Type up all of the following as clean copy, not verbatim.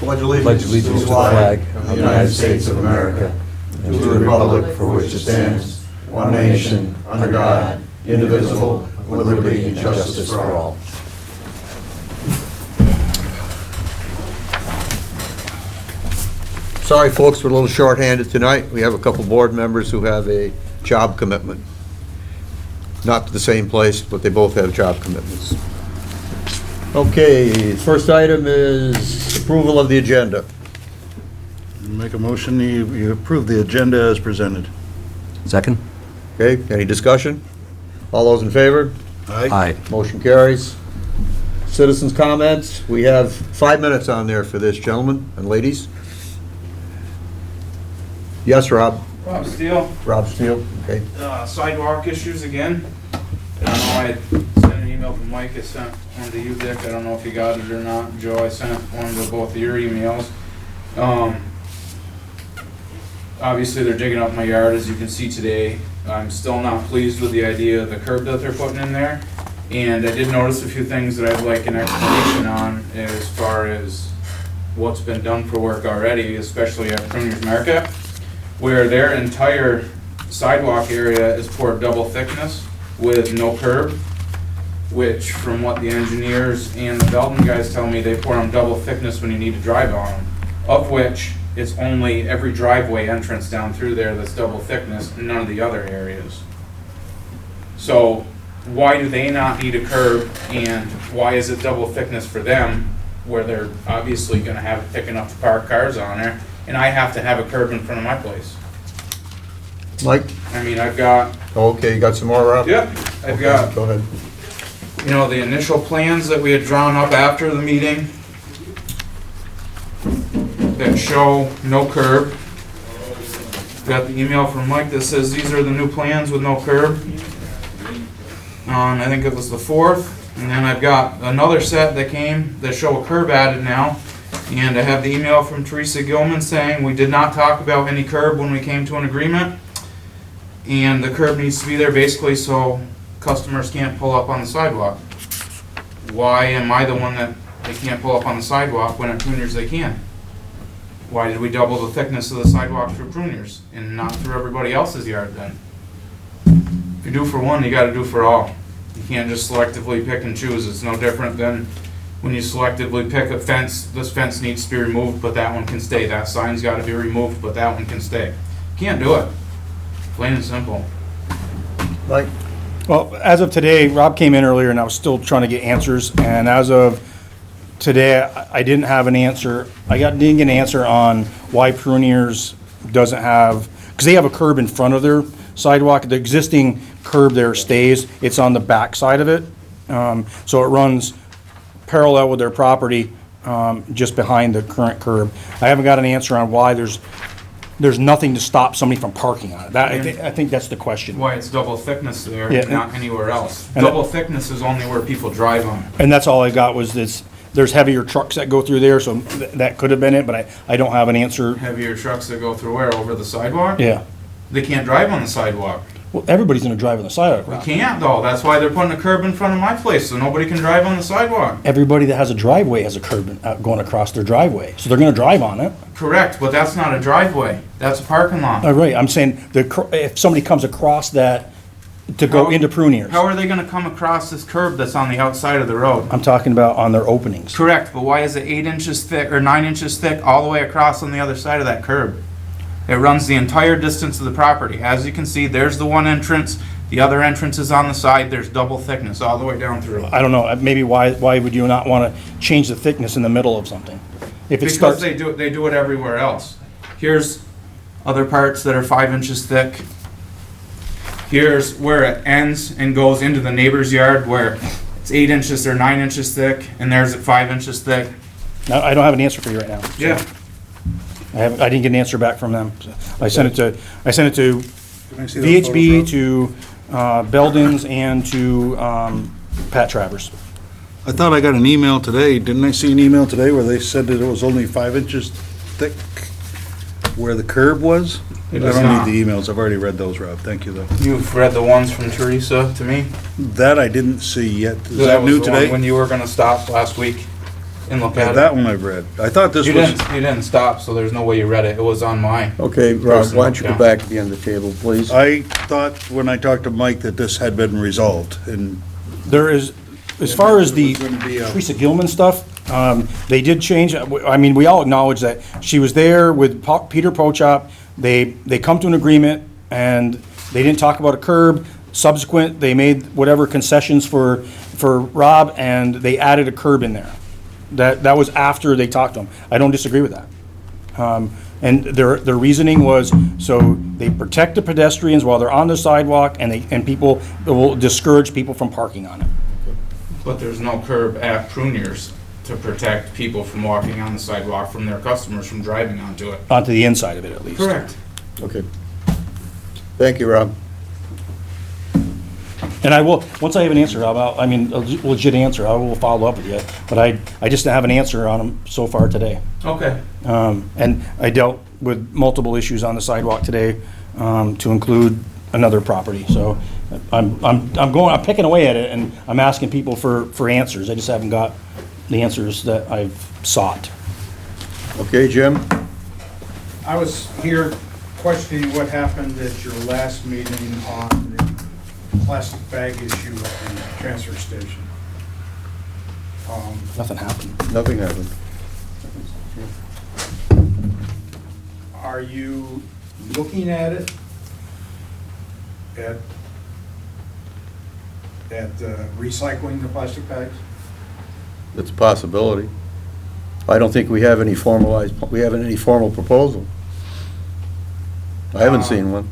Pledge allegiance to the flag of the United States of America, and to the republic for which it stands, one nation, under God, indivisible, with liberty and justice for all. Sorry, folks, we're a little short-handed tonight. We have a couple board members who have a job commitment. Not to the same place, but they both have job commitments. Okay, first item is approval of the agenda. Make a motion, you approve the agenda as presented. Second? Okay, any discussion? All those in favor? Aye. Motion carries. Citizens' comments, we have 5 minutes on there for this, gentlemen and ladies. Yes, Rob? Rob Steele, Rob Steele, okay. sidewalk issues again. I don't know, I sent an email from Mike, I sent one to you, Dick, I don't know if you got it or not. Joe, I sent one to both of your emails. Obviously, they're digging up my yard, as you can see today. I'm still not pleased with the idea of the curb that they're putting in there. And I did notice a few things that I'd like an explanation on as far as what's been done for work already, especially at Pruners Market, where their entire sidewalk area is poured double thickness with no curb, which from what the engineers and the Belton guys tell me, they pour them double thickness when you need to drive on them, of which it's only every driveway entrance down through there that's double thickness, and none of the other areas. So why do they not need a curb, and why is it double thickness for them, where they're obviously gonna have it thick enough to park cars on there, and I have to have a curb in front of my place? Mike? I mean, I've got, Okay, you got some more, Rob? yep, I've Okay, got, go ahead. you know, the initial plans that we had drawn up after the meeting that show no curb. Got the email from Mike that says these are the new plans with no curb. I think it was the 4th. And then I've got another set that came that show a curb added now. And I have the email from Teresa Gilman saying we did not talk about any curb when we came to an agreement. And the curb needs to be there basically so customers can't pull up on the sidewalk. Why am I the one that they can't pull up on the sidewalk when at Pruners they can? Why did we double the thickness of the sidewalk through Pruners and not through everybody else's yard then? If you do for one, you gotta do for all. You can't just selectively pick and choose. It's no different than when you selectively pick a fence. This fence needs to be removed, but that one can stay. That sign's gotta be removed, but that one can stay. Can't do it. Plain and simple. Mike? Well, as of today, Rob came in earlier and I was still trying to get answers, and as of today, I didn't have an answer. Didn't get an answer on why Pruniers doesn't have, because they have a curb in front of their sidewalk. The existing curb there stays. It's on the back side of it. So it runs parallel with their property, just behind the current curb. I haven't got an answer on why there's nothing to stop somebody from parking on it. I think that's the question. Why it's double thickness there, Yeah. not anywhere else. And Double thickness is only where people drive on. And that's all I got was this, there's heavier trucks that go through there, so that could have been it, but I don't have an answer. Heavier trucks that go through where? Over the sidewalk? Yeah. They can't drive on the sidewalk. Well, everybody's gonna drive on the sidewalk. We can't though. That's why they're putting a curb in front of my place so nobody can drive on the sidewalk. Everybody that has a driveway has a curb going across their driveway, so they're gonna drive on it. Correct, but that's not a driveway. That's a parking lot. All right, I'm saying, if somebody comes across that to go How- into Pruniers, How are they gonna come across this curb that's on the outside of the road? I'm talking about on their openings. Correct, but why is it 8 inches thick or 9 inches thick all the way across on the other side of that curb? It runs the entire distance of the property. As you can see, there's the one entrance. The other entrance is on the side. There's double thickness all the way down through. I don't know, maybe why would you not wanna change the thickness in the middle of something? If it Because starts, they do it everywhere else. Here's other parts that are 5 inches thick. Here's where it ends and goes into the neighbor's yard where it's 8 inches or 9 inches thick, and there's at 5 inches thick. no, I don't have an answer for you right now. Yeah. I didn't get an answer back from them. I sent it to Can I see those VHB, photos, to Belden's, and to Pat Travers. Rob? I thought I got an email today. Didn't I see an email today where they said that it was only 5 inches thick where the curb was? I It is don't not. need the emails. I've already read those, Rob. Thank you, though. You've read the ones from Teresa to me? That I didn't see yet. Is that was new the one today? when you were gonna stop last week. and look Yeah, at that it. one I've read. I thought this You was, didn't stop, so there's no way you read it. It was on my. Okay, Rob, why don't you go Personal back to the end of the table, please? I thought when I talked to Mike that this had been resolved, and There is, as far as the There was gonna be a- Teresa Gilman stuff, they did change, I mean, we all acknowledge that she was there with Peter Pochop. They come to an agreement, and they didn't talk about a curb. Subsequent, they made whatever concessions for Rob, and they added a curb in there. That was after they talked to him. I don't disagree with that. And their reasoning was, so they protect the pedestrians while they're on the sidewalk, and people, it will discourage people from parking on it. But there's no curb at Pruniers to protect people from walking on the sidewalk, from their customers from driving onto it. Onto the inside of it, at least. Correct. Okay. Thank you, Rob. And I will, once I have an answer, I mean, a legit answer, I will follow up with you. But I just have an answer on them so far today. Okay. And I dealt with multiple issues on the sidewalk today, to include another property. So I'm picking away at it, and I'm asking people for answers. I just haven't got the answers that I've sought. Okay, Jim? I was here questioning what happened at your last meeting on the plastic bag issue at the transfer station. Nothing happened. Nothing happened. Are you looking at it? At recycling the plastic bags? It's a possibility. I don't think we have any formal proposal. I haven't seen one.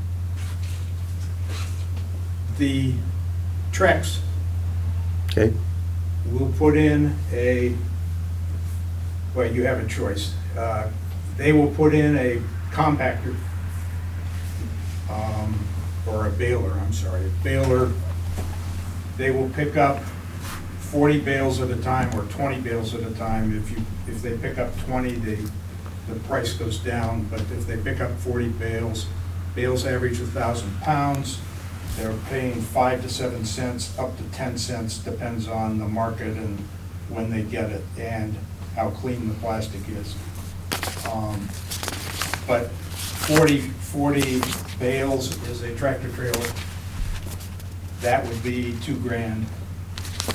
The Trex Okay? will put in well, you have a choice. They will put in a compactor, or a baler, I'm sorry, a baler. They will pick up 40 bales at a time or 20 bales at a time. If they pick up 20, the price goes down, but if they pick up 40 bales average 1,000 pounds. They're paying 5 to 7 cents, up to 10 cents, depends on the market and when they get it and how clean the plastic is. But 40 bales is a tractor trailer. That would be $2,000.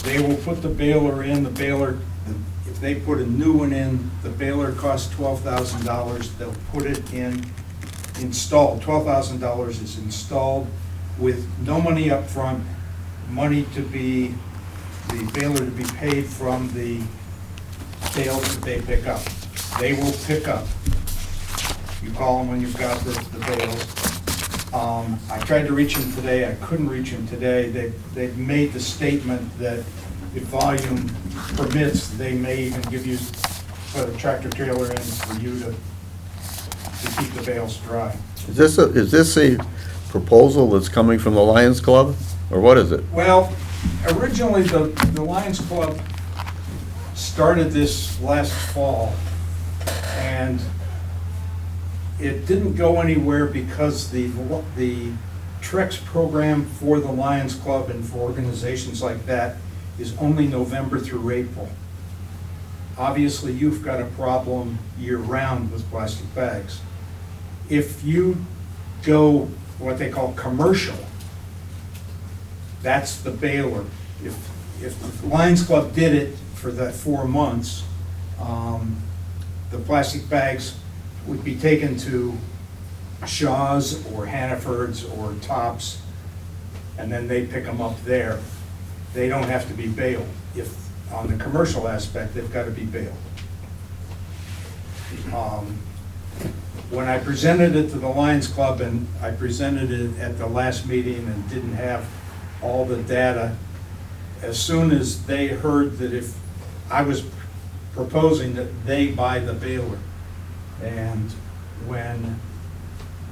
They will put the baler in. If they put a new one in, the baler costs $12,000. They'll put it in installed. $12,000 is installed with no money up front, the baler to be paid from the bales that they pick up. They will pick up. You call them when you've got the bales. I tried to reach them today. I couldn't reach them today. They've made the statement that if volume permits, they may even give you, put a tractor trailer in for you to keep the bales dry. Is this a proposal that's coming from the Lions Club, or what is it? Well, originally, the Lions Club started this last fall, and it didn't go anywhere because the Trex program for the Lions Club and for organizations like that is only November through April. Obviously, you've got a problem year-round with plastic bags. If you go what they call commercial, that's the baler. If the Lions Club did it for that 4 months, the plastic bags would be taken to Shaw's or Hannaford's or Tops, and then they pick them up there. They don't have to be baled. If on the commercial aspect, they've got to be baled. When I presented it to the Lions Club, and I presented it at the last meeting and didn't have all the data, as soon as they heard that if I was proposing that they buy the baler, and when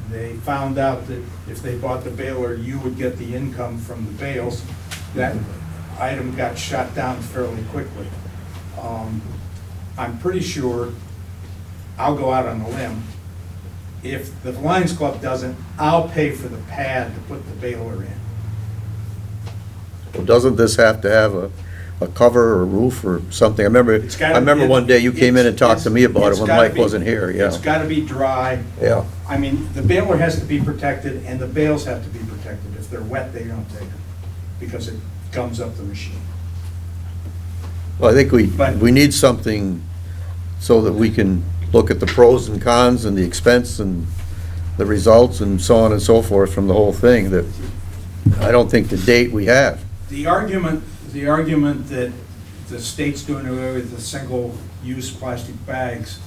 they found out that if they bought the baler, you would get the income from the bales, that item got shot down fairly quickly. I'm pretty sure, I'll go out on a limb, if the Lions Club doesn't, I'll pay for the pad to put the baler in. Well, doesn't this have to have a cover or a roof or something? I remember gotta- one day you came in and talked to me about it it's when gotta Mike be- wasn't here, yeah. It's gotta be dry. Yeah, I mean, the baler has to be protected, and the bales have to be protected. If they're wet, they don't take it, because it gums up the machine. well, I think But- we need something so that we can look at the pros and cons and the expense and the results and so on and so forth from the whole thing, that I don't think to date we have. The argument that the state's doing away with the single-use plastic bags,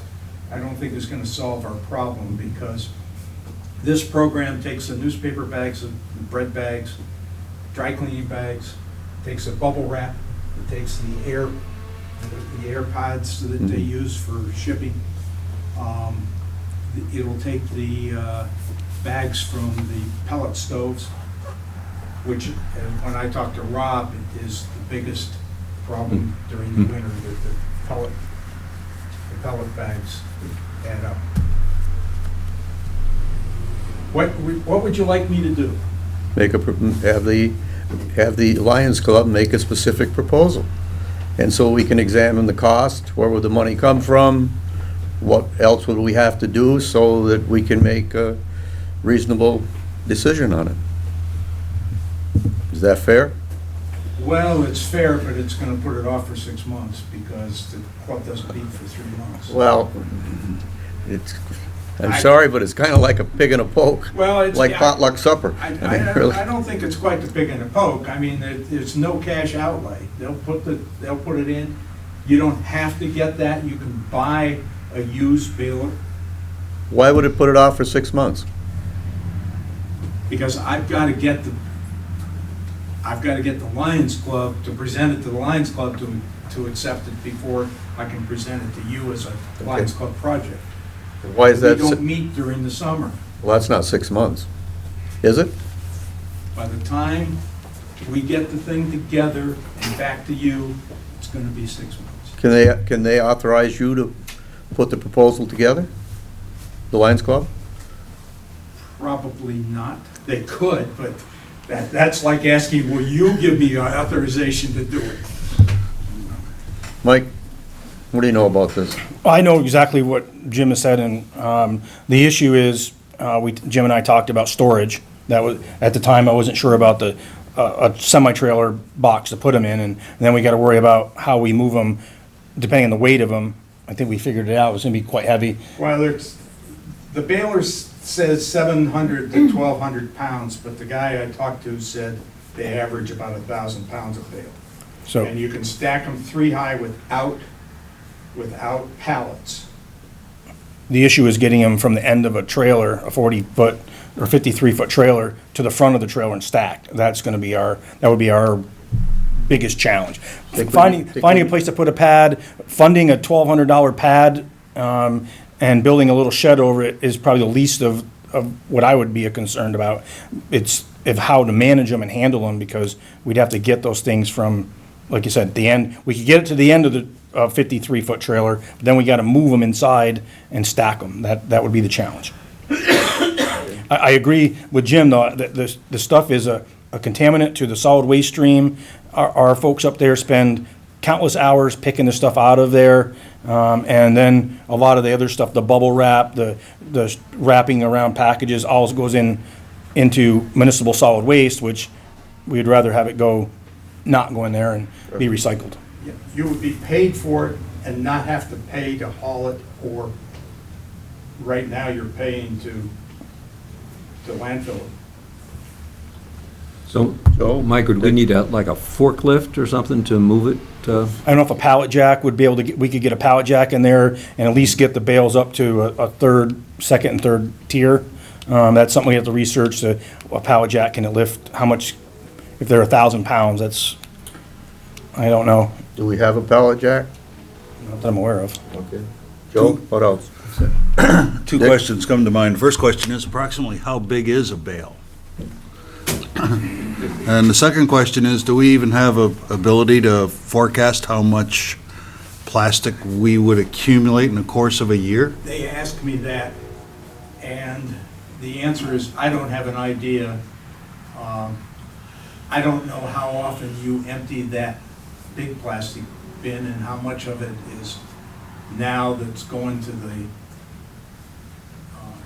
I don't think is gonna solve our problem, because this program takes the newspaper bags, the bread bags, dry cleaning bags, takes a bubble wrap, it takes the air pods that they use for shipping. It'll take the bags from the pellet stoves, which, when I talked to Rob, it is the biggest problem during the winter, that the pellet bags add up. What would you like me to do? Have the Lions Club make a specific proposal. And so we can examine the cost, where would the money come from, what else would we have to do so that we can make a reasonable decision on it. Is that fair? Well, it's fair, but it's gonna put it off for 6 months, because the club doesn't meet for 3 months. Well, I'm sorry, but it's kind of like a pig in a poke, Well, it's like potluck supper. I mean, really. don't think it's quite the pig in the poke. I mean, there's no cash outlay. They'll put it in. You don't have to get that. You can buy a used baler, Why would it put it off for 6 months? because I've got to get the Lions Club to present it to the Lions Club to accept it before I can present it to you as a Lions Club project. Why is that? We don't meet during the summer. Well, that's not 6 months, is it? By the time we get the thing together and back to you, it's gonna be 6 months. Can they authorize you to put the proposal together? The Lions Club? Probably not. They could, but that's like asking, will you give me authorization to do it? Mike, what do you know about this? I know exactly what Jim has said, and the issue is, Jim and I talked about storage. That was, at the time, I wasn't sure about a semi-trailer box to put them in, and then we gotta worry about how we move them, depending on the weight of them. I think we figured it out, it was gonna be quite heavy. Well, the baler says 700 to 1,200 pounds, but the guy I talked to said they average about 1,000 pounds of bale. So, And you can stack them 3 high without pallets. the issue is getting them from the end of a trailer, a 40-foot or 53-foot trailer, to the front of the trailer and stacked. That would be our biggest challenge. Finding a place to put a pad, funding a $1,200 pad, and building a little shed over it is probably the least of what I would be concerned about. It's of how to manage them and handle them, because we'd have to get those things from, like you said, the end. We could get it to the end of the 53-foot trailer, but then we got to move them inside and stack them. That would be the challenge. I agree with Jim, though, that the stuff is a contaminant to the solid waste stream. Our folks up there spend countless hours picking the stuff out of there, and then a lot of the other stuff, the bubble wrap, the wrapping around packages, all goes into municipal solid waste, which we'd rather have it not go in there and be recycled. You would be paid for it and not have to pay to haul it, or right now you're paying to landfill it. So, Joe? Mike, would we need like a forklift or something to move it? I don't know if a pallet jack would be able to we could get a pallet jack in there and at least get the bales up to a second and third tier. That's something we have to research. A pallet jack, can it lift, how much, if they're 1,000 pounds, I don't know, Do we have a pallet jack? not that I'm aware of. Okay. Joe, what else? Two questions come to mind. First question is approximately how big is a bale? And the second question is, do we even have a ability to forecast how much plastic we would accumulate in the course of a year? They asked me that, and the answer is, I don't have an idea. I don't know how often you empty that big plastic bin and how much of it is now that's going to the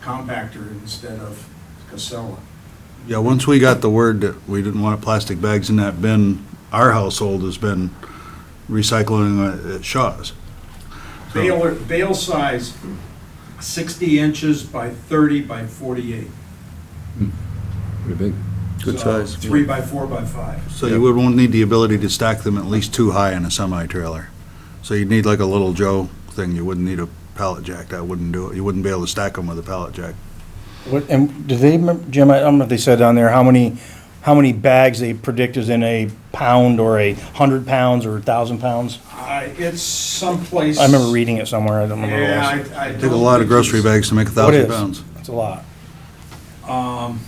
compactor instead of Casella. Yeah, once we got the word that we didn't want plastic bags in that bin, our household has been recycling at Shaw's. Bale size, 60 inches by 30 by 48. Pretty big. Good So, size. 3 by 4 by 5. So you would won't need the ability to stack them at least too high in a semi-trailer. So you'd need like a little Joe thing, you wouldn't need a pallet jack, that wouldn't do it. You wouldn't be able to stack them with a pallet jack. What, and do they, Jim, I don't know if they said down there how many bags they predict is in a pound or 100 pounds or 1,000 pounds? It's someplace. I remember reading it somewhere, I don't remember what it was. Yeah, I Take a lot of grocery bags to make What 1,000 is? pounds. It's a lot. Um,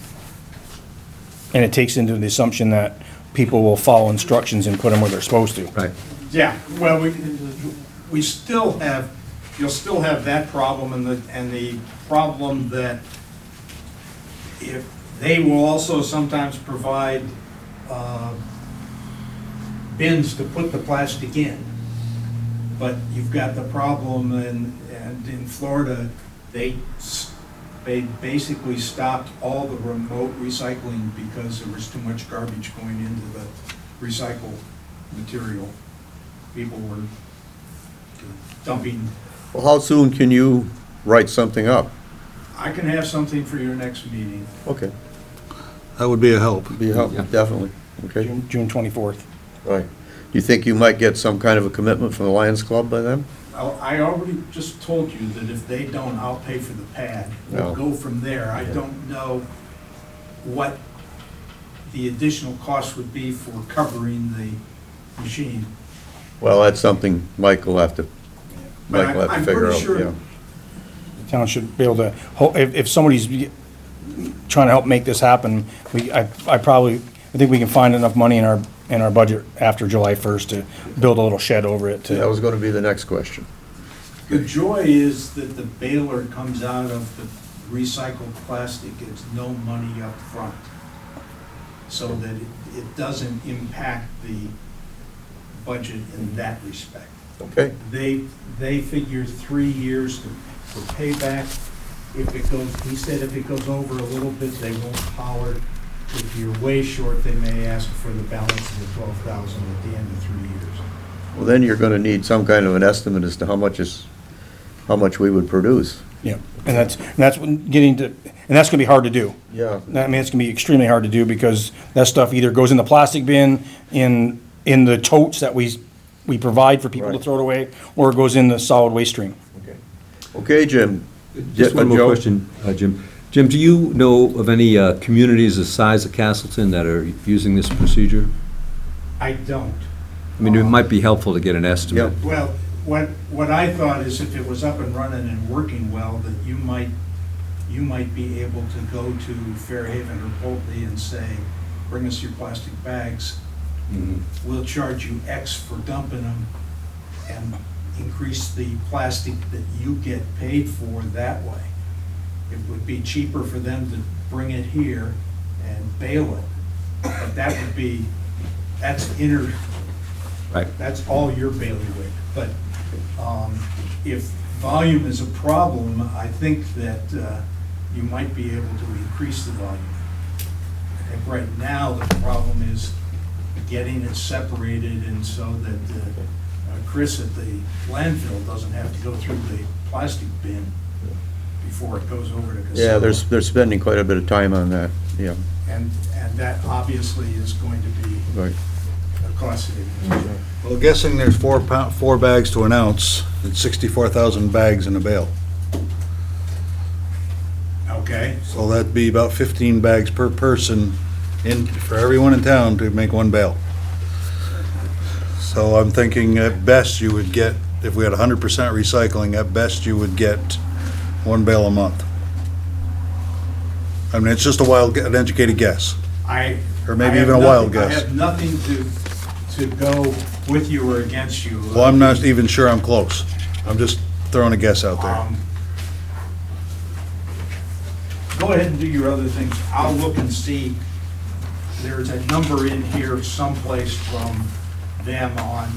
And it takes into the assumption that people will follow instructions and put them where they're supposed to. Right. Yeah, well, we still have, you'll still have that problem and the problem that if they will also sometimes provide bins to put the plastic in. But you've got the problem and in Florida, they basically stopped all the remote recycling because there was too much garbage going into the recycled material. People were dumping. Well, how soon can you write something up? I can have something for your next meeting. Okay, That would be a help. be helpful, Yeah. definitely. Okay, June 24th. right. Do you think you might get some kind of a commitment from the Lions Club by then? I already just told you that if they don't, I'll pay for the pad. We'll No. go from there. I don't know what the additional cost would be for covering the machine. Well, that's something Mike will have to, But Mike will have to I'm figure pretty out, sure- yeah. The town should be able to, if somebody's trying to help make this happen, I think we can find enough money in our budget after July 1st to build a little shed over it That to, was gonna be the next question. The joy is that the baler comes out of the recycled plastic. It's no money up front, so that it doesn't impact the budget in that respect. Okay, They figure 3 years for payback. If it goes, he said if it goes over a little bit, they won't holler. If you're way short, they may ask for the balance of the 12,000 at the end of 3 years. well, then you're gonna need some kind of an estimate as to how much we would produce. yeah. And that's when getting to, and that's gonna be hard to do. Yeah. I mean, it's gonna be extremely hard to do because that stuff either goes in the plastic bin, in the totes that we provide for people to Right. throw it away, or it goes in the solid waste stream. Okay, Jim. Just one more Joe? question, Jim. Jim, do you know of any communities the size of Castleton that are using this procedure? I don't. I mean, it might be helpful to get an estimate. Well, what I thought is if it was up and running and working well, that you might be able to go to Fairhaven or Pulte and say, bring us your plastic bags. We'll charge you X for dumping them and increase the plastic that you get paid for that way. It would be cheaper for them to bring it here and bale it, but that's Right. that's all your bailiwick. But if volume is a problem, I think that you might be able to increase the volume. I think right now the problem is getting it separated and so that Chris at the landfill doesn't have to go through the plastic bin before it goes over to Casella. Yeah, they're spending quite a bit of time on that, yeah, And that obviously is going to be right. a cost savings. Well, guessing there's 4 bags to an ounce, it's 64,000 bags in a bale. Okay, So that'd be about 15 bags per person for everyone in town to make one bale. So I'm thinking at best you would get, if we had 100% recycling, at best you would get 1 bale a month. I mean, it's just an educated guess. Or maybe I have even a wild nothing- guess. I have nothing to go with you or against you. Well, I'm not even sure I'm close. I'm just throwing a guess out there. Go ahead and do your other things. I'll look and see. There's a number in here someplace from them on,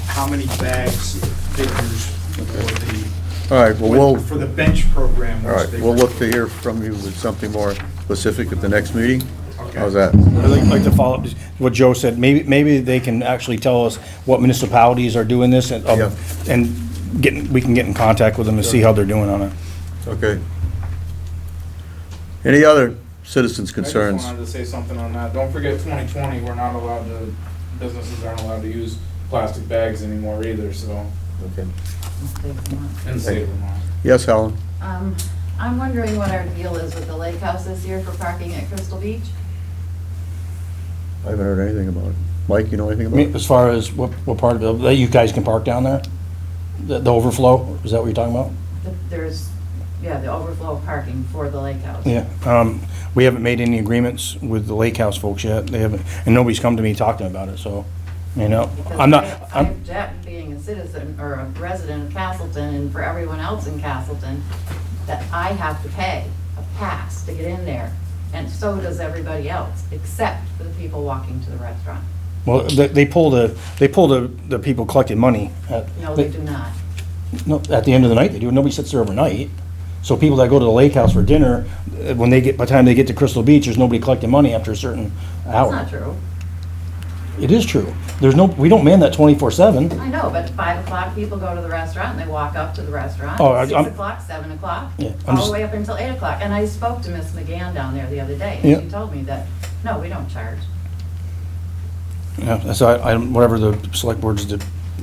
how many bags figures for All right, well, for the bench program. all which right, they we'll were- look to hear from you with something more specific at the next meeting. Okay. How's that? I'd like to follow up what Joe said. Maybe they can actually tell us what municipalities are doing this and, Yeah. we can get in contact with them and see how they're doing on it. Okay. Any other citizens' I concerns? just wanted to say something on that. Don't forget 2020, we're not allowed to, businesses aren't allowed to use plastic bags anymore either, so, Okay. and save them on. Yes, Helen? I'm wondering what our deal is with the lake house this year for parking at Crystal Beach? I haven't heard anything about it. Mike, you know anything I about mean, it? as far as what part of it, that you guys can park down there? The overflow, is that what you're talking about? There's, yeah, the overflow of parking for the lake house. Yeah, we haven't made any agreements with the lake house folks yet. They haven't, and nobody's come to me talking about it, so, you know, Because I'm not, I object being a citizen or a resident of Castleton and for everyone else in Castleton, that I have to pay a pass to get in there. And so does everybody else, except for the people walking to the restaurant. well, they pull the people collecting money at. No, they do not. No, at the end of the night, they do. Nobody sits there overnight. So people that go to the lake house for dinner, when they get, by the time they get to Crystal Beach, there's nobody collecting money after a certain That's hour. not true. It is true. There's no, we don't man that 24/7. I know, but at 5 o'clock, people go to the restaurant and they walk up to the restaurant. Oh, 6 o'clock, 7 o'clock, Yeah, I'm all just- the way up until 8 o'clock. And I spoke to Miss McGann down there the other day, Yeah. and she told me that, no, we don't charge. Yeah, so whatever the select board's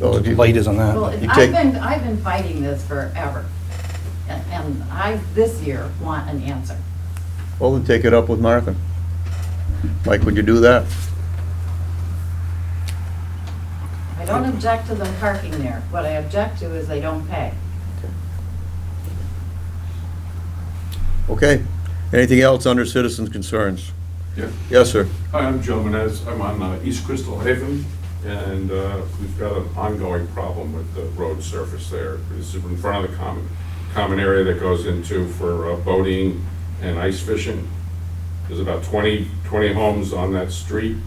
Oh, if you- light is on Well, that. You I've take- been fighting this forever. And I, this year, want an answer. Well, then take it up with Martha. Mike, would you do that? I don't object to them parking there. What I object to is they don't pay. Okay. Anything else under citizens' concerns? Yeah. Yes, sir. Hi, I'm Joe Menez. I'm on East Crystal Haven, and we've got an ongoing problem with the road surface there. This is in front of the common area that goes into for boating and ice fishing. There's about 20 homes on that street,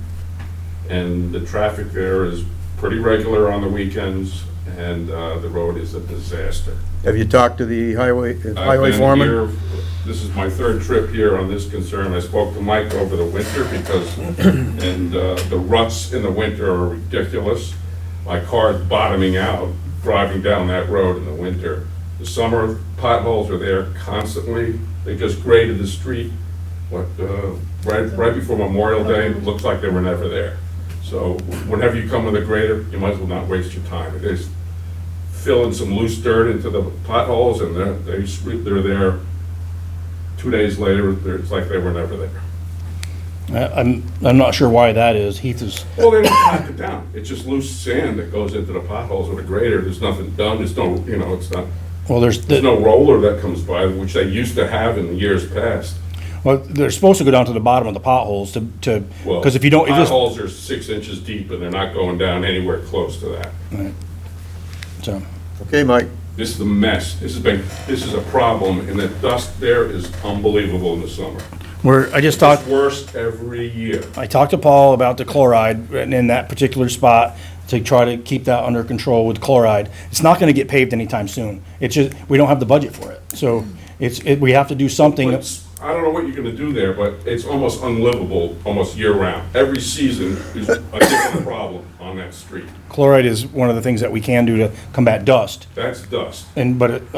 and the traffic there is pretty regular on the weekends, and the road is a disaster. Have you talked to the highway I've been foreman? here- This is my third trip here on this concern. I spoke to Mike over the winter because, and the ruts in the winter are ridiculous. My car's bottoming out driving down that road in the winter. The summer potholes are there constantly. They just graded the street, right before Memorial Day. It looks like they were never there. So whenever you come with a grader, you might as well not waste your time. It is filling some loose dirt into the potholes, and they're there 2 days later. It's like they were never there. I'm not sure why that is. Heath is, Well, they don't pack it down. It's just loose sand that goes into the potholes with a grader. There's nothing done. There's no, it's not, well, there's no roller that comes by, which they used to have in the years past. well, they're supposed to go down to the bottom of the potholes to, Well, because if you don't, if it's, potholes are 6 inches deep, and they're not going down anywhere close to that. so, Okay, Mike. This is a mess. This is a problem, and the dust there is unbelievable in the summer. I just talked, It's worse every year. I talked to Paul about the chloride in that particular spot to try to keep that under control with chloride. It's not gonna get paved anytime soon. It's just, we don't have the budget for it. So we have to do something. But I don't know what you're gonna do there, but it's almost unlivable, almost year-round. Every season is a different problem on that street. Chloride is one of the things that we can do to combat dust. That's dust. I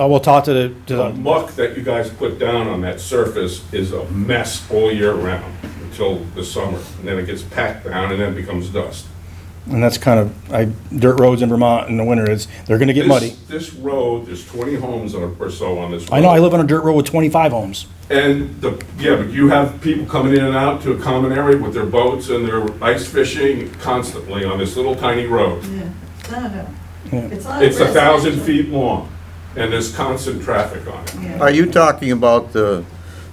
will talk to The the, muck that you guys put down on that surface is a mess all year round until the summer. And then it gets packed down and then it becomes dust. and that's kind of, dirt roads in Vermont in the winter, they're gonna get muddy. This road, there's 20 homes or so on this road. I know, I live on a dirt road with 25 homes. And but you have people coming in and out to a common area with their boats and their ice fishing constantly on this little tiny road. It's 1,000 feet long, and there's constant traffic on it. Are you talking about the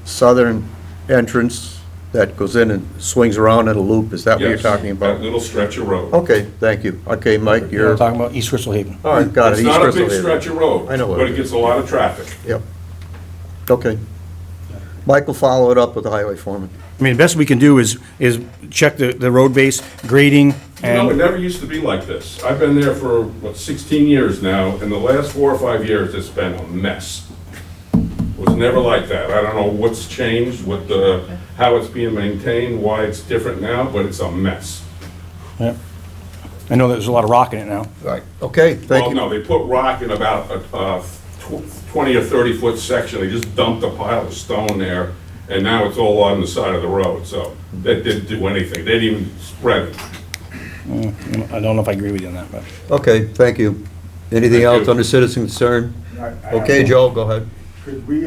southern entrance that goes in and swings around in a loop? Is that what you're Yes, talking That about? little stretch of road. Okay, thank you. Okay, Mike, We're you're, talking about East Crystal Haven. all right, got it. It's East not a Crystal big Haven. stretch of road. I know what But it it gets a lot of traffic. Yep. Okay. Mike will follow it up with the highway foreman. I mean, the best we can do is check the road base, grading, No, it and, never used to be like this. I've been there for, 16 years now, and the last 4 or 5 years, it's been a mess. It was never like that. I don't know what's changed, how it's being maintained, why it's different now, but it's a mess. yeah. I know there's a lot of rock in it now. Right. Okay, thank Well, you. no, they put rock in about a 20 or 30-foot section. They just dumped a pile of stone there, and now it's all on the side of the road, so that didn't do anything. They didn't even spread it. I don't know if I agree with you on that, but. Okay, thank you. Anything Thank else you. under citizen concern? I have Okay, one. Joe, go ahead. Could we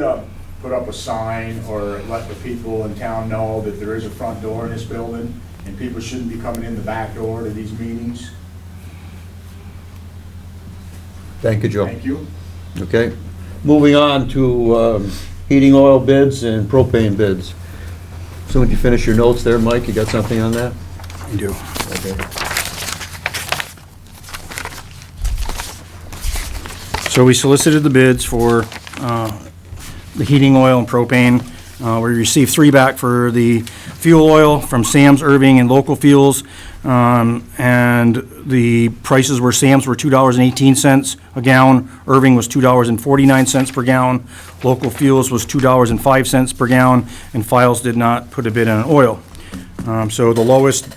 put up a sign or let the people in town know that there is a front door in this building and people shouldn't be coming in the back door to these meetings? Thank you, Joe. Thank you. Okay. Moving on to heating oil bids and propane bids. So when you finish your notes there, Mike, you got something on that? I do. Okay. So we solicited the bids for the heating oil and propane. We received 3 back for the fuel oil from Sam's, Irving, and Local Fuels. And the prices were, Sam's were $2.18 a gallon, Irving was $2.49 per gallon, Local Fuels was $2.05 per gallon, and Files did not put a bid on oil. So the lowest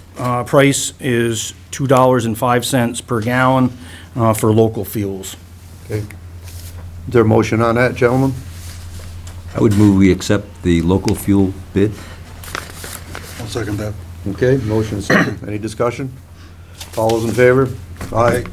price is $2.05 per gallon for Local Fuels. Okay. Is there a motion on that, gentlemen? I would move we accept the local fuel bid. I'll second that. Okay, motion second. Any discussion? All those in favor? Aye.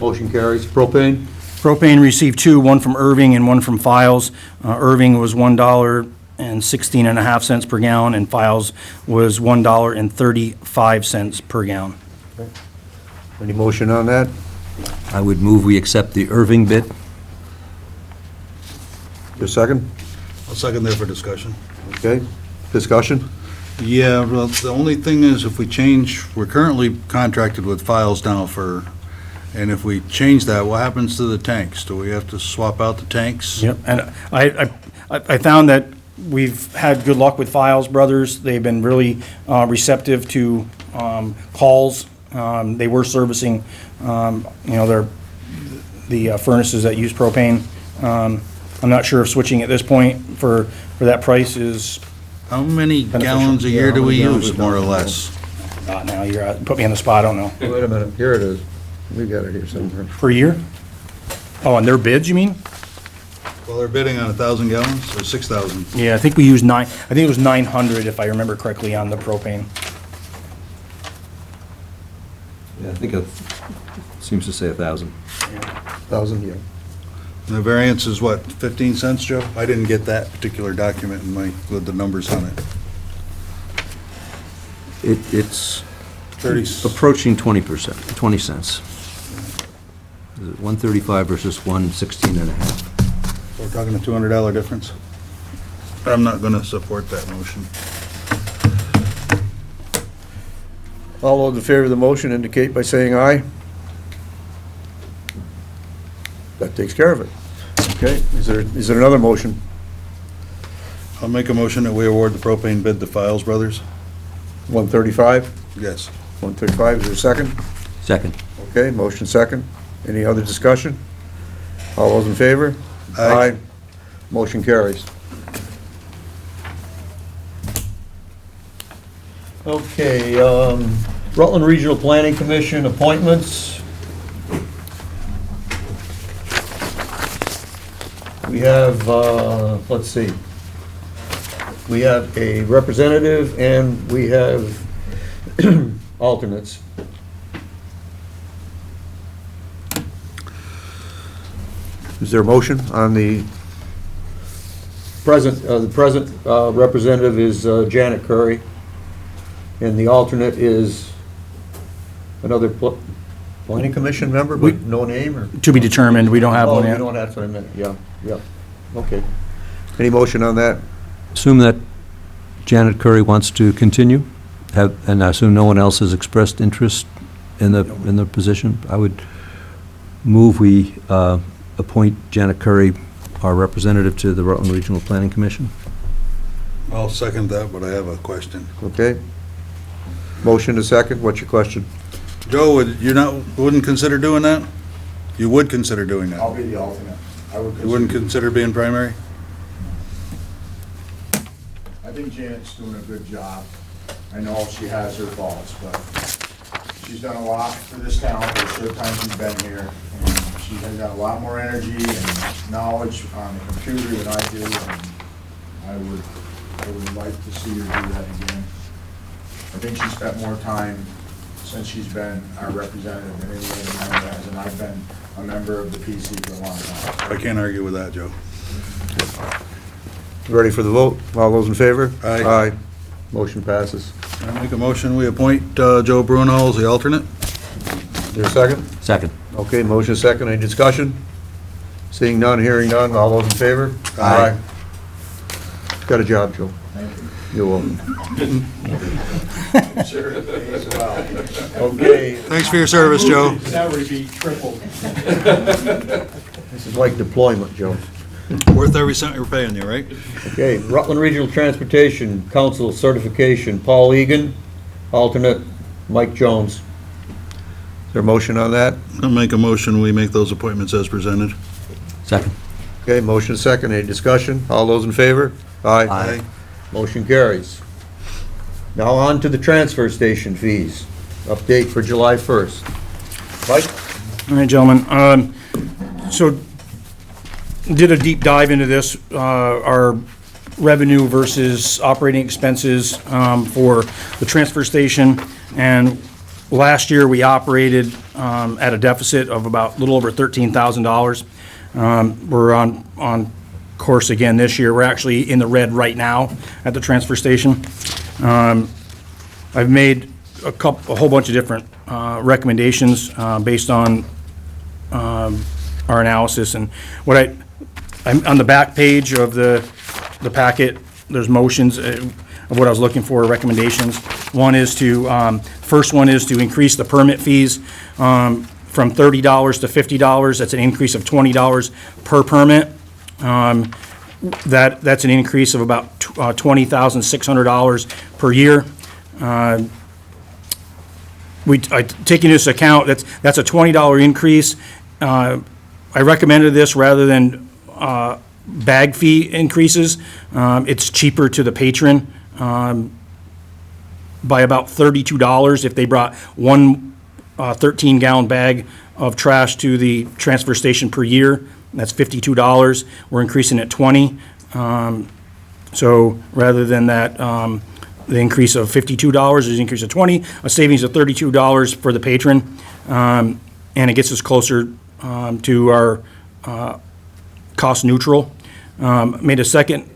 Motion carries. Propane? Propane received 2, one from Irving and one from Files. Irving was $1.16.5 per gallon, and Files was $1.35 per gallon. Any motion on that? I would move we accept the Irving bid. Your second? I'll second there for discussion. Okay. Discussion? Yeah, well, the only thing is if we change, we're currently contracted with Files now and if we change that, what happens to the tanks? Do we have to swap out the tanks? Yep, and I found that we've had good luck with Files Brothers. They've been really receptive to calls. They were servicing, the furnaces that use propane. I'm not sure if switching at this point for that price is, How many Beneficial. gallons a year Yeah, do how we many gallons use, we more or don't less? not now, put me on the spot, I don't know. Wait a minute, here it is. We got it here somewhere. Per year? Oh, and their bids, you mean? Well, they're bidding on 1,000 gallons or 6,000. Yeah, I think we used I think it was 900 if I remember correctly on the propane. Yeah, I think it seems to say 1,000. 1,000, yeah. And the variance is what, 15 cents, Joe? I didn't get that particular document with the numbers on it. It's 30, approaching 20%, 20 cents. Is it 135 versus 116.5? we're talking a $200 difference. I'm not going to support that motion. All those in favor of the motion indicate by saying aye. That takes care of it. Okay, is there another motion? I'll make a motion that we award the propane bid to Files Brothers. 135? Yes. 135, is there a second? Second. Okay, motion second. Any other discussion? All those in favor? Aye. Motion carries. Okay, Rutland Regional Planning Commission appointments. We have, let's see, we have a representative and we have alternates. Is there a motion on the present representative is Janet Currie, and the alternate is another planning commission member, but no name, or? To be determined, we don't have Oh, one you yet. don't, that's what I meant, yeah, okay. Any motion on that? Assume that Janet Currie wants to continue, and I assume no one else has expressed interest in the position. I would move we appoint Janet Currie, our representative to the Rutland Regional Planning Commission. I'll second that, but I have a question. Okay. Motion to second, what's your question? Joe, wouldn't consider doing that? You would consider doing I'll that? be the alternate. I would You wouldn't consider being primary? I think Janet's doing a good job. I know she has her faults, but she's done a lot for this town for the short time she's been here. And she has got a lot more energy and knowledge on the computer than I do, and I would like to see her do that again. I think she spent more time since she's been our representative than any other member has, and I've been a member of the PC for a long time. I can't argue with that, Joe. Ready for the vote? All those in favor? Aye. Aye. Motion passes. I make a motion, we appoint Joe Bruno as the alternate? Is there a second? Second. Okay, motion second, any discussion? Seeing none, hearing none, all those in favor? Aye. Got a job, Joe. Thank you. You're welcome. Sure. As well. Okay, Thanks for your service, Joe. Salary be tripled. this is like deployment, Joe. Worth every cent we're paying you, right? Okay, Rutland Regional Transportation Council certification, Paul Eagan, alternate, Mike Jones. Is there a motion on that? I'll make a motion, we make those appointments as presented. Second. Okay, motion second, any discussion? All those in favor? Aye. Motion carries. Now on to the transfer station fees. Update for July 1st. Mike? All right, gentlemen. So did a deep dive into this, our revenue versus operating expenses for the transfer station. And last year, we operated at a deficit of about a little over $13,000. We're on course again this year. We're actually in the red right now at the transfer station. I've made a whole bunch of different recommendations based on our analysis. And what I'm on the back page of the packet, there's motions of what I was looking for, recommendations. First one is to increase the permit fees from $30 to $50. That's an increase of $20 per permit. That's an increase of about $20,600 per year. Taking into account, that's a $20 increase. I recommended this rather than bag fee increases. It's cheaper to the patron by about $32 if they brought one 13-gallon bag of trash to the transfer station per year. That's $52. We're increasing it $20. So rather than that, the increase of $52 is an increase of $20, a savings of $32 for the patron, and it gets us closer to our cost neutral. Made a second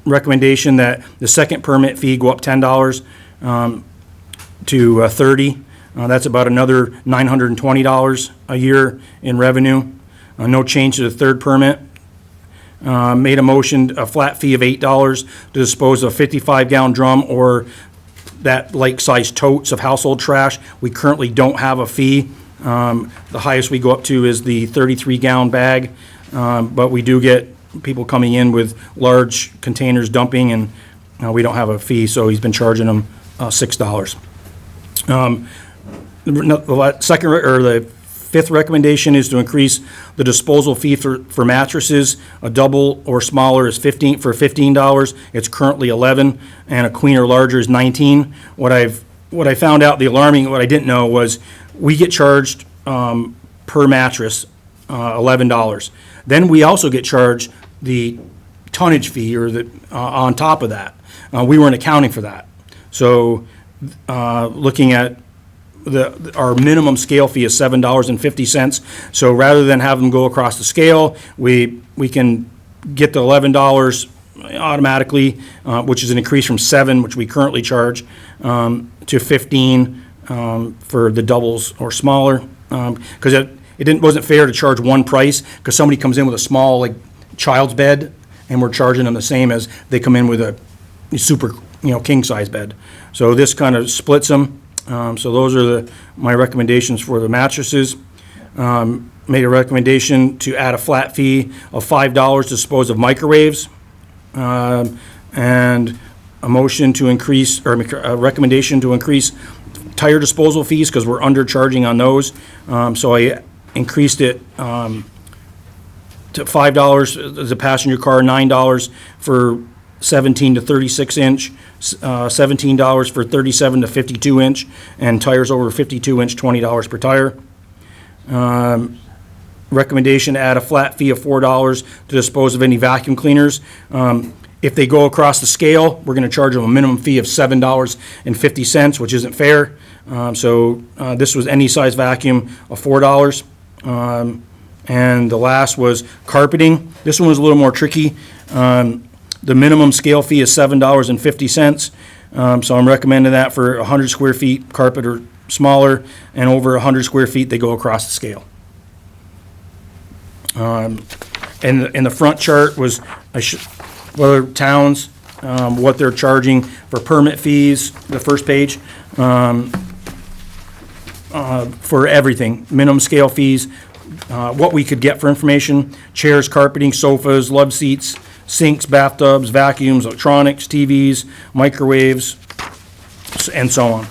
recommendation that the second permit fee go up $10 to $30. That's about another $920 a year in revenue. No change to the third permit. Made a motion, a flat fee of $8 to dispose of a 55-gallon drum or that like-sized totes of household trash. We currently don't have a fee. The highest we go up to is the 33-gallon bag, but we do get people coming in with large containers dumping, and we don't have a fee, so he's been charging them $6. The fifth recommendation is to increase the disposal fee for mattresses. A double or smaller is $15. It's currently $11, and a queen or larger is $19. What I found out, what I didn't know was we get charged per mattress $11. Then we also get charged the tonnage fee or on top of that. We weren't accounting for that. So looking at our minimum scale fee is $7.50. So rather than have them go across the scale, we can get the $11 automatically, which is an increase from $7, which we currently charge, to $15 for the doubles or smaller. Because it wasn't fair to charge one price because somebody comes in with a small child's bed and we're charging them the same as they come in with a super king size bed. So this kind of splits them. So those are my recommendations for the mattresses. Made a recommendation to add a flat fee of $5 to dispose of microwaves. and a motion to increase, or a recommendation to increase tire disposal fees, because we're undercharging on those. So I increased it to $5 as a passenger car, $9 for 17 to 36 inch, $17 for 37 to 52 inch, and tires over 52 inch, $20 per tire. Recommendation to add a flat fee of $4 to dispose of any vacuum cleaners. If they go across the scale, we're going to charge them a minimum fee of $7.50, which isn't fair. So this was any size vacuum of $4. And the last was carpeting. This one was a little more tricky. The minimum scale fee is $7.50. So I'm recommending that for 100 square feet carpet or smaller, and over 100 square feet, they go across the scale. And in the front chart was other towns, what they're charging for permit fees, the first page, for everything, minimum scale fees, what we could get for information, chairs, carpeting, sofas, love seats, sinks, bathtubs, vacuums, electronics, TVs, microwaves, and so on.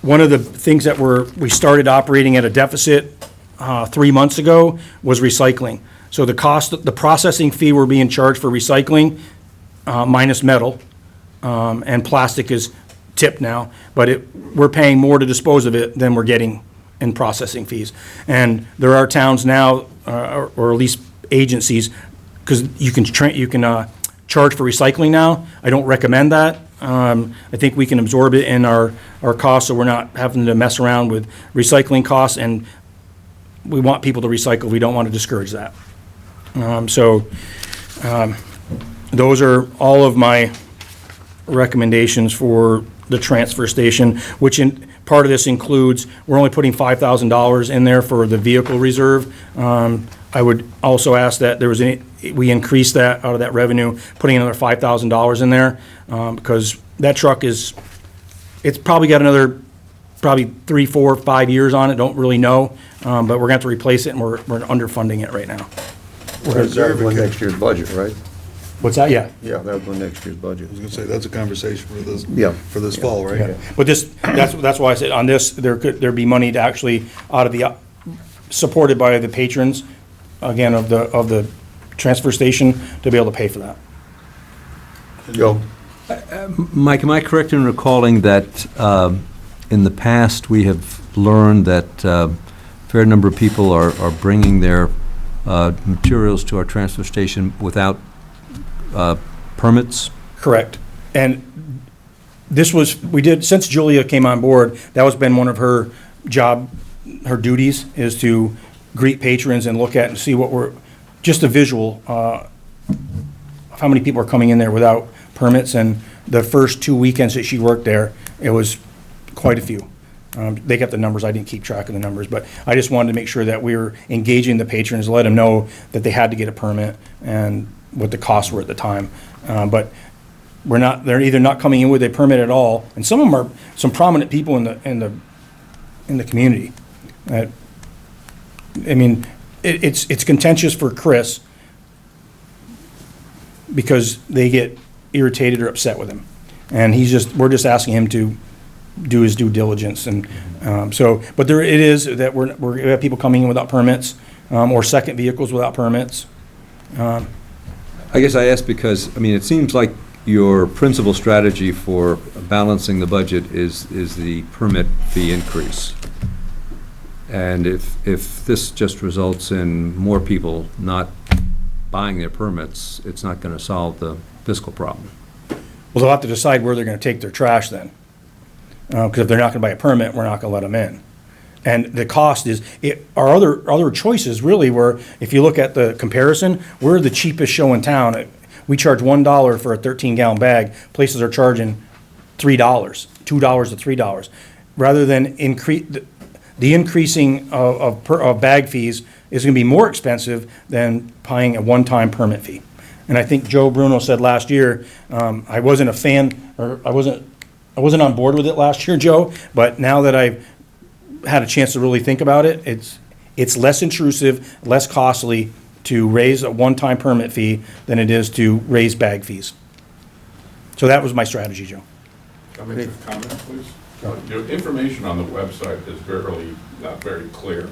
One of the things that we started operating at a deficit 3 months ago was recycling. So the processing fee we're being charged for recycling, minus metal, and plastic is tipped now, but we're paying more to dispose of it than we're getting in processing fees. And there are towns now, or at least agencies, because you can charge for recycling now. I don't recommend that. I think we can absorb it in our costs, so we're not having to mess around with recycling costs, and we want people to recycle. We don't want to discourage that. Those are all of my recommendations for the transfer station, which part of this includes, we're only putting $5,000 in there for the vehicle reserve. I would also ask that we increase that out of that revenue, putting another $5,000 in there, because that truck it's probably got another 3, 4, 5 years on it, don't really know, but we're gonna have to replace it, and we're underfunding it right now. That'll go in next year's budget, right? What's that? Yeah. Yeah, that'll go in next year's budget. I was gonna say, that's a conversation for this, Yeah. for this fall, right? Yeah. But that's why I said on this, there'd be money to actually out of the, supported by the patrons, again, of the transfer station, to be able to pay for that. Joe? Mike, am I correct in recalling that in the past, we have learned that a fair number of people are bringing their materials to our transfer station without permits? Correct. And since Julia came on board, that was been one of her duties, is to greet patrons and look at and see just a visual, of how many people are coming in there without permits. And the first 2 weekends that she worked there, it was quite a few. They got the numbers, I didn't keep track of the numbers, but I just wanted to make sure that we were engaging the patrons, let them know that they had to get a permit and what the costs were at the time. But they're either not coming in with a permit at all, and some of them are some prominent people in the community. It's contentious for Chris, because they get irritated or upset with him. And we're just asking him to do his due diligence, and but it is that we have people coming in without permits, or second vehicles without permits. I guess I ask because, it seems like your principal strategy for balancing the budget is the permit fee increase. And if this just results in more people not buying their permits, it's not going to solve the fiscal problem. Well, they'll have to decide where they're going to take their trash then. Because if they're not going to buy a permit, we're not going to let them in. And the cost our other choices really were, if you look at the comparison, we're the cheapest show in town. We charge $1 for a 13-gallon bag. Places are charging $3, $2 to $3. Rather than the increasing of bag fees is going to be more expensive than paying a one-time permit fee. And I think Joe Bruno said last year, I wasn't a fan, or I wasn't on board with it last year, Joe, but now that I've had a chance to really think about it, it's less intrusive, less costly, to raise a one-time permit fee than it is to raise bag fees. So that was my strategy, Joe. Can I make a comment, please? Your information on the website is not very clear.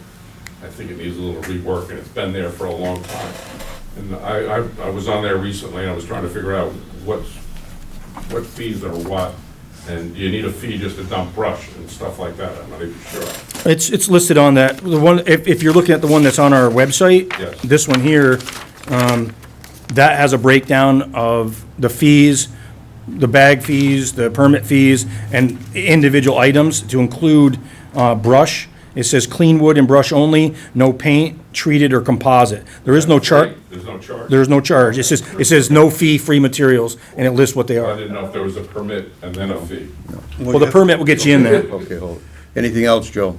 I think it needs a little rework, and it's been there for a long time. And I was on there recently, and I was trying to figure out what fees are what, and do you need a fee just to dump brush and stuff like that? I'm not even sure. It's listed on that, the one, if you're looking at the one that's on our website. Yes. This one here, that has a breakdown of the fees, the bag fees, the permit fees, and individual items to include brush. It says clean wood and brush only, no paint, treated, or composite. There is no chart. There's no charge? There's no charge. It says no fee, free materials, and it lists what they I are. didn't know if there was a permit and then a fee. Well, the permit will get you in there. Okay, hold it. Anything else, Joe?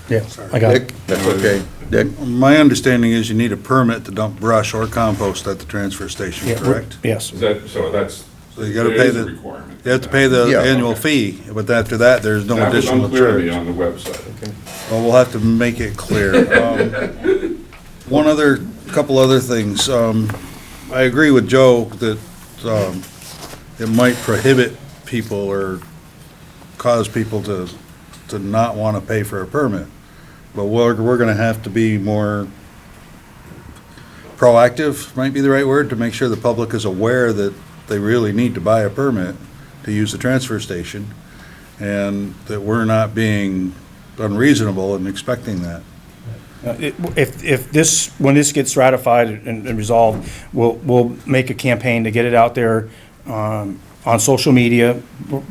Yeah, I got it. Dick? That's okay. Dick? My understanding is you need a permit to dump brush or compost at the transfer station, Yeah, correct? Yes. Is that, so that's, So you gotta there pay is a the, requirement. you have to pay the Yeah. annual fee, but after that, there's no That was additional unclear to me charge. on the website. Well, we'll have to make it clear. Couple other things. I agree with Joe that it might prohibit people or cause people to not want to pay for a permit. But we're gonna have to be more proactive, might be the right word, to make sure the public is aware that they really need to buy a permit to use the transfer station, and that we're not being unreasonable in expecting that. If this, when this gets ratified and resolved, we'll make a campaign to get it out there on social media,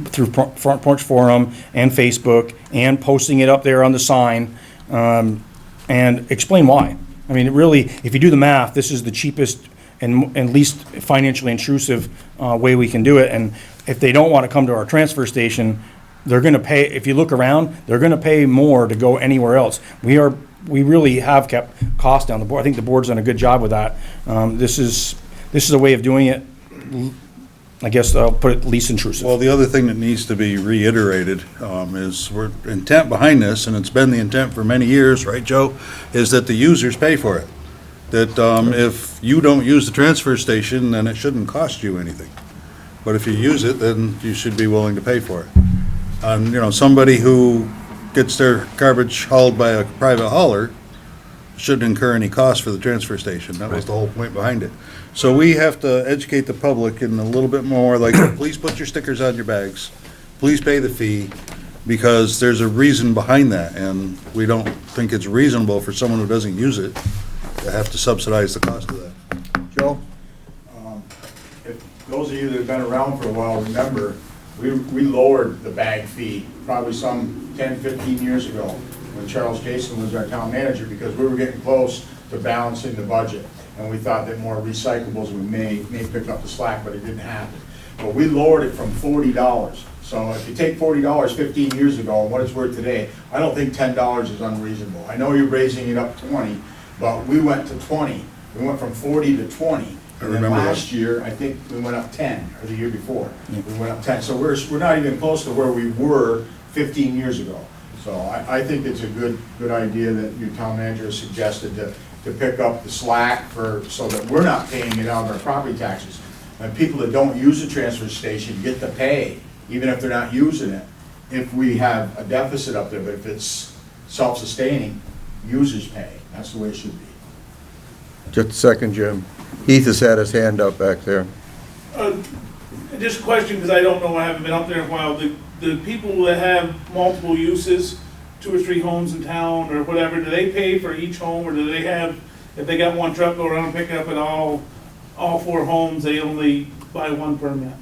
through Front Porch Forum and Facebook, and posting it up there on the sign, and explain why. I mean, really, if you do the math, this is the cheapest and least financially intrusive way we can do it. And if they don't want to come to our transfer station, they're going to pay, if you look around, they're going to pay more to go anywhere else. We really have kept costs down. The board, I think the board's done a good job with that. This is a way of doing it, I guess I'll put it least intrusive. Well, the other thing that needs to be reiterated is we're intent behind this, and it's been the intent for many years, right, Joe? Is that the users pay for it. That if you don't use the transfer station, then it shouldn't cost you anything. But if you use it, then you should be willing to pay for it. And, somebody who gets their garbage hauled by a private hauler shouldn't incur any cost for the transfer station. That was the whole point behind it. So we have to educate the public in a little bit more, like, please put your stickers on your bags, please pay the fee, because there's a reason behind that, and we don't think it's reasonable for someone who doesn't use it to have to subsidize the cost of that. Joe? If those of you that have been around for a while remember, we lowered the bag fee probably some 10, 15 years ago when Charles Jason was our town manager, because we were getting close to balancing the budget. And we thought that more recyclables may pick up the slack, but it didn't happen. But we lowered it from $40. So if you take $40 15 years ago and what it's worth today, I don't think $10 is unreasonable. I know you're raising it up 20, but we went to 20. We went from 40 to 20. And then remember that. last year, I think we went up 10, or the year before. We went up 10. So we're not even close to where we were 15 years ago. So I think it's a good idea that your town manager has suggested to pick up the slack so that we're not paying it out of our property taxes. And people that don't use the transfer station get to pay, even if they're not using it, if we have a deficit up there. But if it's self-sustaining, users pay. That's the way it should be. Just a second, Jim. Heath has had his hand up back there. Just a question, because I don't know, I haven't been up there in a while. The people that have multiple uses, 2 or 3 homes in town or whatever, do they pay for each home, or do they have, if they got one truck go around and pick up at all 4 homes, they only buy 1 permit?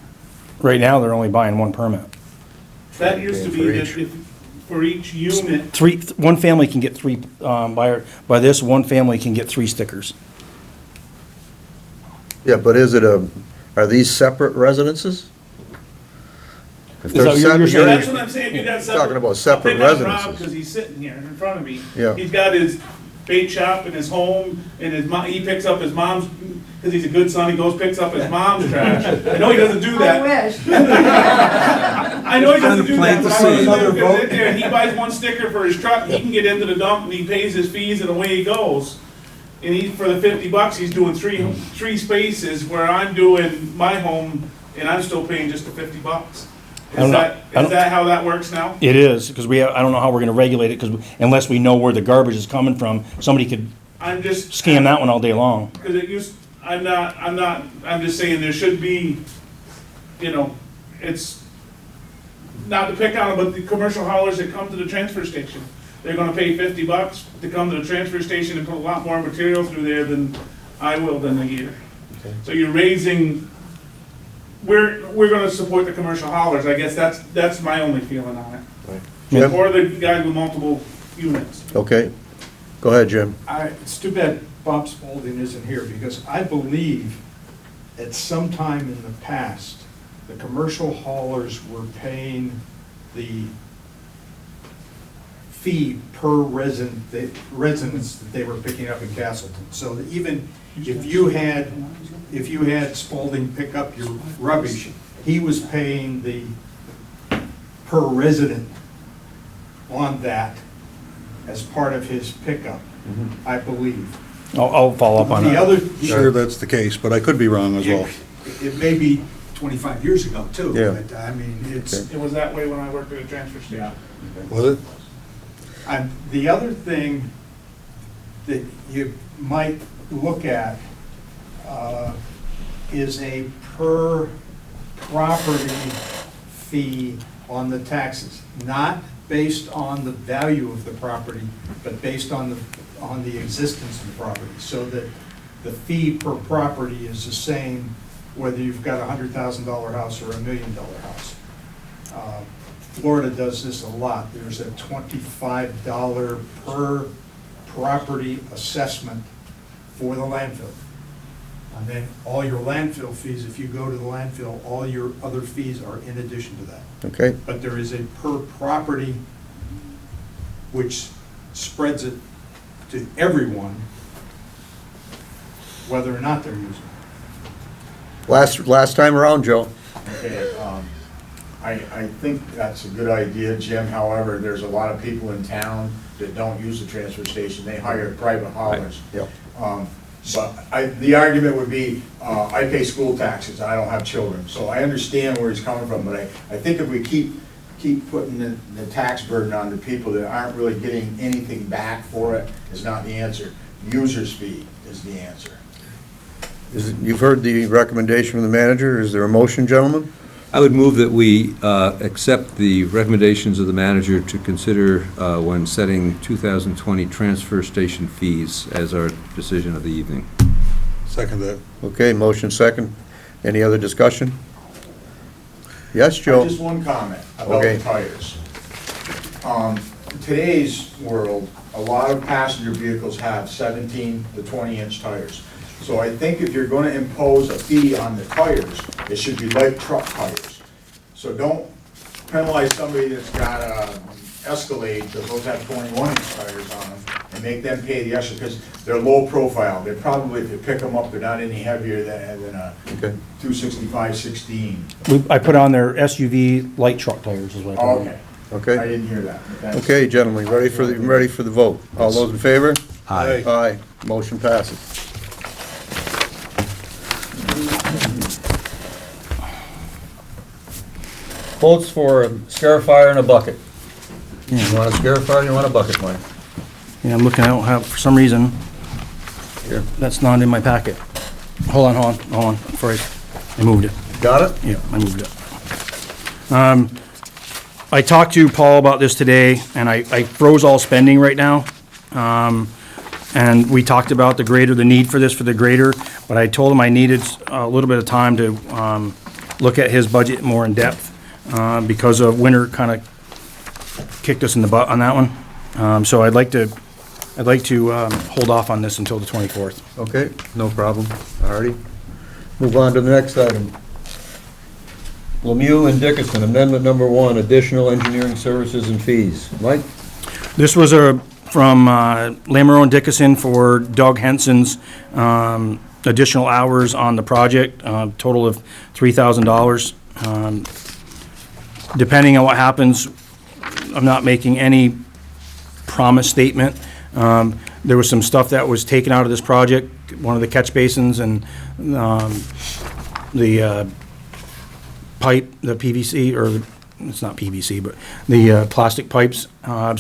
Right now, they're only buying 1 permit. That used to be that if, for each unit. One family can get 3, by this, one family can get 3 stickers. Yeah, but are these separate residences? If Is that they're what you're separate- saying? That's what I'm saying, you got separate. Talking about separate I'll pick on Rob, residences. because he's sitting here in front of me. Yeah. He's got his bait shop and his home, and his mom, he picks up his mom's, because he's a good son, he goes, picks up his mom's trash. I know he doesn't do that. I wish. I know he doesn't do that, but I Plant the know seed. because he buys 1 sticker for his truck, he can get into the dump and he pays his fees and away he goes. And for the $50, he's doing three spaces where I'm doing my home and I'm still paying just the $50. Is that how that works now? It is, because I don't know how we're gonna regulate it, because unless we know where the garbage is coming from, somebody could I'm just. scam that one all day long. Because I'm just saying there should be, it's not to pick on them, but the commercial haulers that come to the transfer station, they're gonna pay $50 to come to the transfer station and put a lot more material through there than I will than a year. So you're raising, we're gonna support the commercial haulers, I guess that's my only feeling on it. Jim? Or the guys with multiple units. Okay, go ahead, Jim. It's too bad Bob Spalding isn't here, because I believe at some time in the past, the commercial haulers were paying the fee per residence that they were picking up in Castleton. So that even if you had Spalding pick up your rubbish, he was paying the per resident on that as part of his pickup, I believe. I'll follow up on The that. other, Sure, that's the case, but I could be wrong as well. it may be 25 years ago too, Yeah. but I mean, it's, It was that way when I worked at a transfer station. Was it? and the other thing that you might look at is a per property fee on the taxes, not based on the value of the property, but based on the existence of the property, so that the fee per property is the same whether you've got a $100,000 house or a $1 million house. Florida does this a lot. There's a $25 per property assessment for the landfill. And then all your landfill fees, if you go to the landfill, all your other fees are in addition to that. Okay, But there is a per property which spreads it to everyone, whether or not they're using it. last time around, Joe. Okay, I think that's a good idea, Jim. However, there's a lot of people in town that don't use the transfer station. They hire private haulers. Yep. But the argument would be, I pay school taxes, I don't have children, so I understand where he's coming from, but I think if we keep putting the tax burden on the people that aren't really getting anything back for it, is not the answer. User's fee is the answer. You've heard the recommendation from the manager. Is there a motion, gentlemen? I would move that we accept the recommendations of the manager to consider when setting 2020 transfer station fees as our decision of the evening. Second that. Okay, motion second. Any other discussion? Yes, Joe? Just one comment about Okay. the tires. In today's world, a lot of passenger vehicles have 17 to 20-inch tires. So I think if you're gonna impose a fee on the tires, it should be like truck tires. So don't penalize somebody that's got a Escalade, that those have 21-inch tires on them, and make them pay the extra, because they're low profile. They're probably, if you pick them up, they're not any heavier than a Okay. 265/16. I put on their SUV light truck tires is what I put on. Okay, I Okay, didn't hear that. but that's- okay, gentlemen, ready for the vote? All those in favor? Aye. Aye, motion passes. Quotes for a scarifier and a bucket. You want a scarifier, you want a bucket, Mike? Yeah, I'm looking, I don't have, for some reason, Here. that's not in my packet. Hold on, before I moved it. Got it? Yeah, I moved it. I talked to Paul about this today, and I froze all spending right now. And we talked about the grader, the need for this for the grader, but I told him I needed a little bit of time to look at his budget more in depth, because of winter kind of kicked us in the butt on that one. So I'd like to hold off on this until the 24th. Okay, no problem. All righty. Move on to the next item. Lamoureux and Dickenson, amendment number 1, additional engineering services and fees. Mike? This was from Lamoureux and Dickenson for Doug Henson's additional hours on the project, total of $3,000. Depending on what happens, I'm not making any promise statement, there was some stuff that was taken out of this project, one of the catch basins and the pipe, the PVC, or it's not PVC, but the plastic pipes.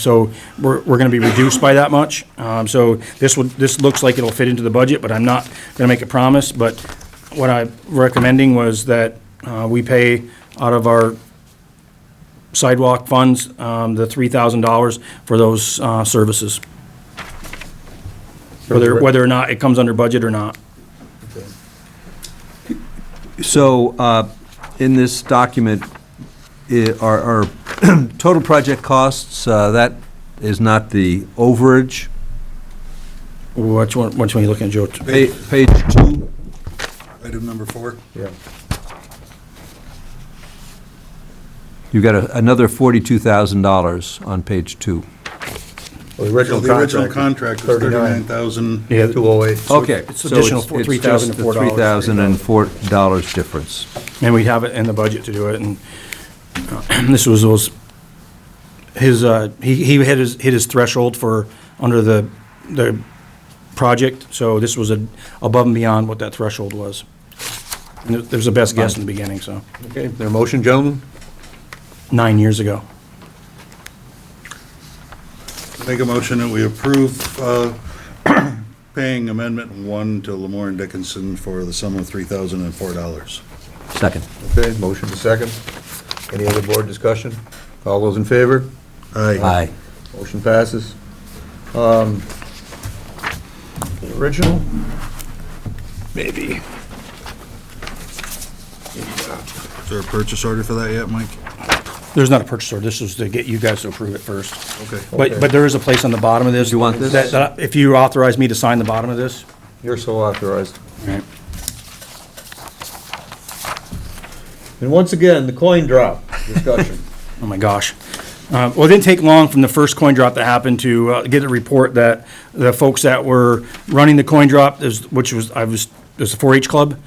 So we're going to be reduced by that much. So this looks like it'll fit into the budget, but I'm not going to make a promise. But what I'm recommending was that we pay out of our sidewalk funds the $3,000 for those services, whether or not it comes under budget or not. So, in this document, our total project costs, that is not the overage. Which one are you looking at, Joe? Page 2. Item number 4. Yeah. You've got another $42,000 on page 2. Well, the original The original contract contract was 39. 39,000. Yeah, 208. Okay. it's so additional it's $3,004. just the $3,004 difference. and we have it in the budget to do it, and this was his, he hit his threshold for under the project, so this was above and beyond what that threshold was. And it was the best guess in the beginning, so, Okay, their motion, gentlemen? 9 years ago. Make a motion that we approve paying Amendment 1 to Lamoureux and Dickenson for the sum of $3,004. Second. Okay, motion to second. Any other board discussion? All those in favor? Aye. Motion passes. The original? Maybe. Is there a purchase order for that yet, Mike? There's not a purchase order, this was to get you guys to approve it first. Okay. But there is a place on the bottom of this. You want this? that if you authorize me to sign the bottom of this. You're so authorized. Right. And once again, the coin drop discussion. Oh, my gosh. Well, it didn't take long from the first coin drop that happened to get a report that the folks that were running the coin drop, which was a 4-H club,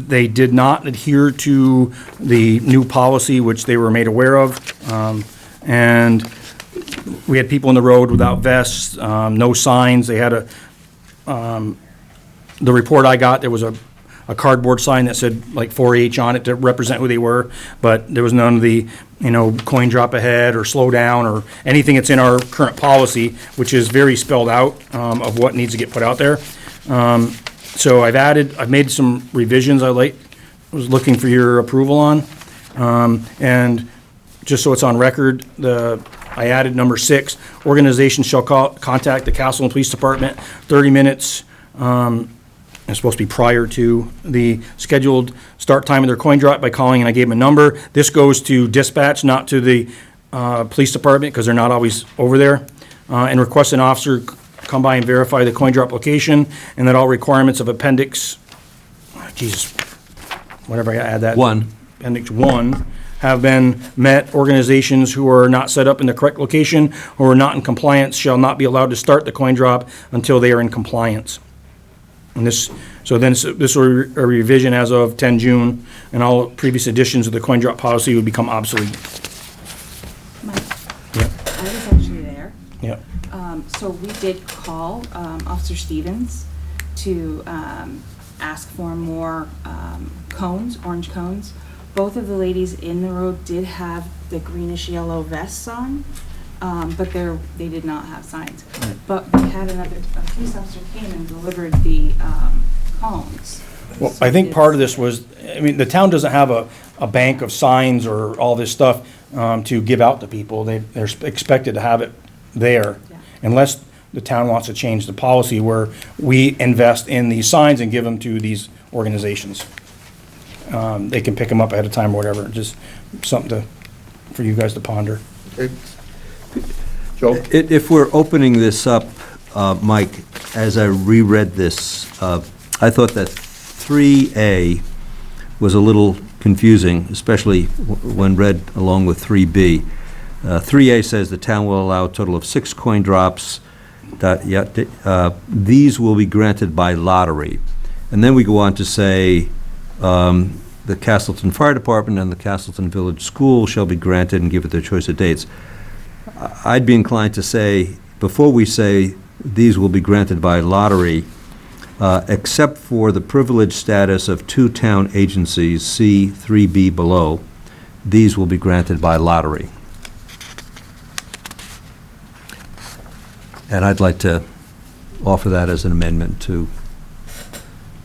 they did not adhere to the new policy, which they were made aware of. And we had people in the road without vests, no signs. They had the report I got, there was a cardboard sign that said like 4-H on it to represent who they were, but there was none of the, coin drop ahead or slow down or anything that's in our current policy, which is very spelled out of what needs to get put out there. So I've made some revisions was looking for your approval on. And just so it's on record, I added number 6, organizations shall contact the Castleton Police Department 30 minutes, it's supposed to be prior to the scheduled start time of their coin drop by calling, and I gave them a number. This goes to dispatch, not to the police department, because they're not always over there. And request an officer come by and verify the coin drop location, and that all requirements of appendix, whatever I add that. 1. Appendix 1 have been met. Organizations who are not set up in the correct location or are not in compliance shall not be allowed to start the coin drop until they are in compliance. And this will be a revision as of 10 June, and all previous editions of the coin drop policy would become obsolete. Mike, Yep. I was actually there. Yep. So we did call Officer Stevens to ask for more cones, orange cones. Both of the ladies in the road did have the greenish yellow vests on, but they did not have signs. But we had a police officer came and delivered the cones. Well, I think part of this was, the town doesn't have a bank of signs or all this stuff to give out to people. They're expected to have it there, Yeah. unless the town wants to change the policy where we invest in these signs and give them to these organizations. They can pick them up ahead of time or whatever, just something for you guys to ponder. Okay. Joe? If we're opening this up, Mike, as I reread this, I thought that 3A was a little confusing, especially when read along with 3B. 3A says the town will allow a total of 6 coin drops. These will be granted by lottery. And then we go on to say, the Castleton Fire Department and the Castleton Village School shall be granted and give it their choice of dates. I'd be inclined to say, before we say these will be granted by lottery, except for the privileged status of two town agencies, C 3B below. These will be granted by lottery. And I'd like to offer that as an amendment to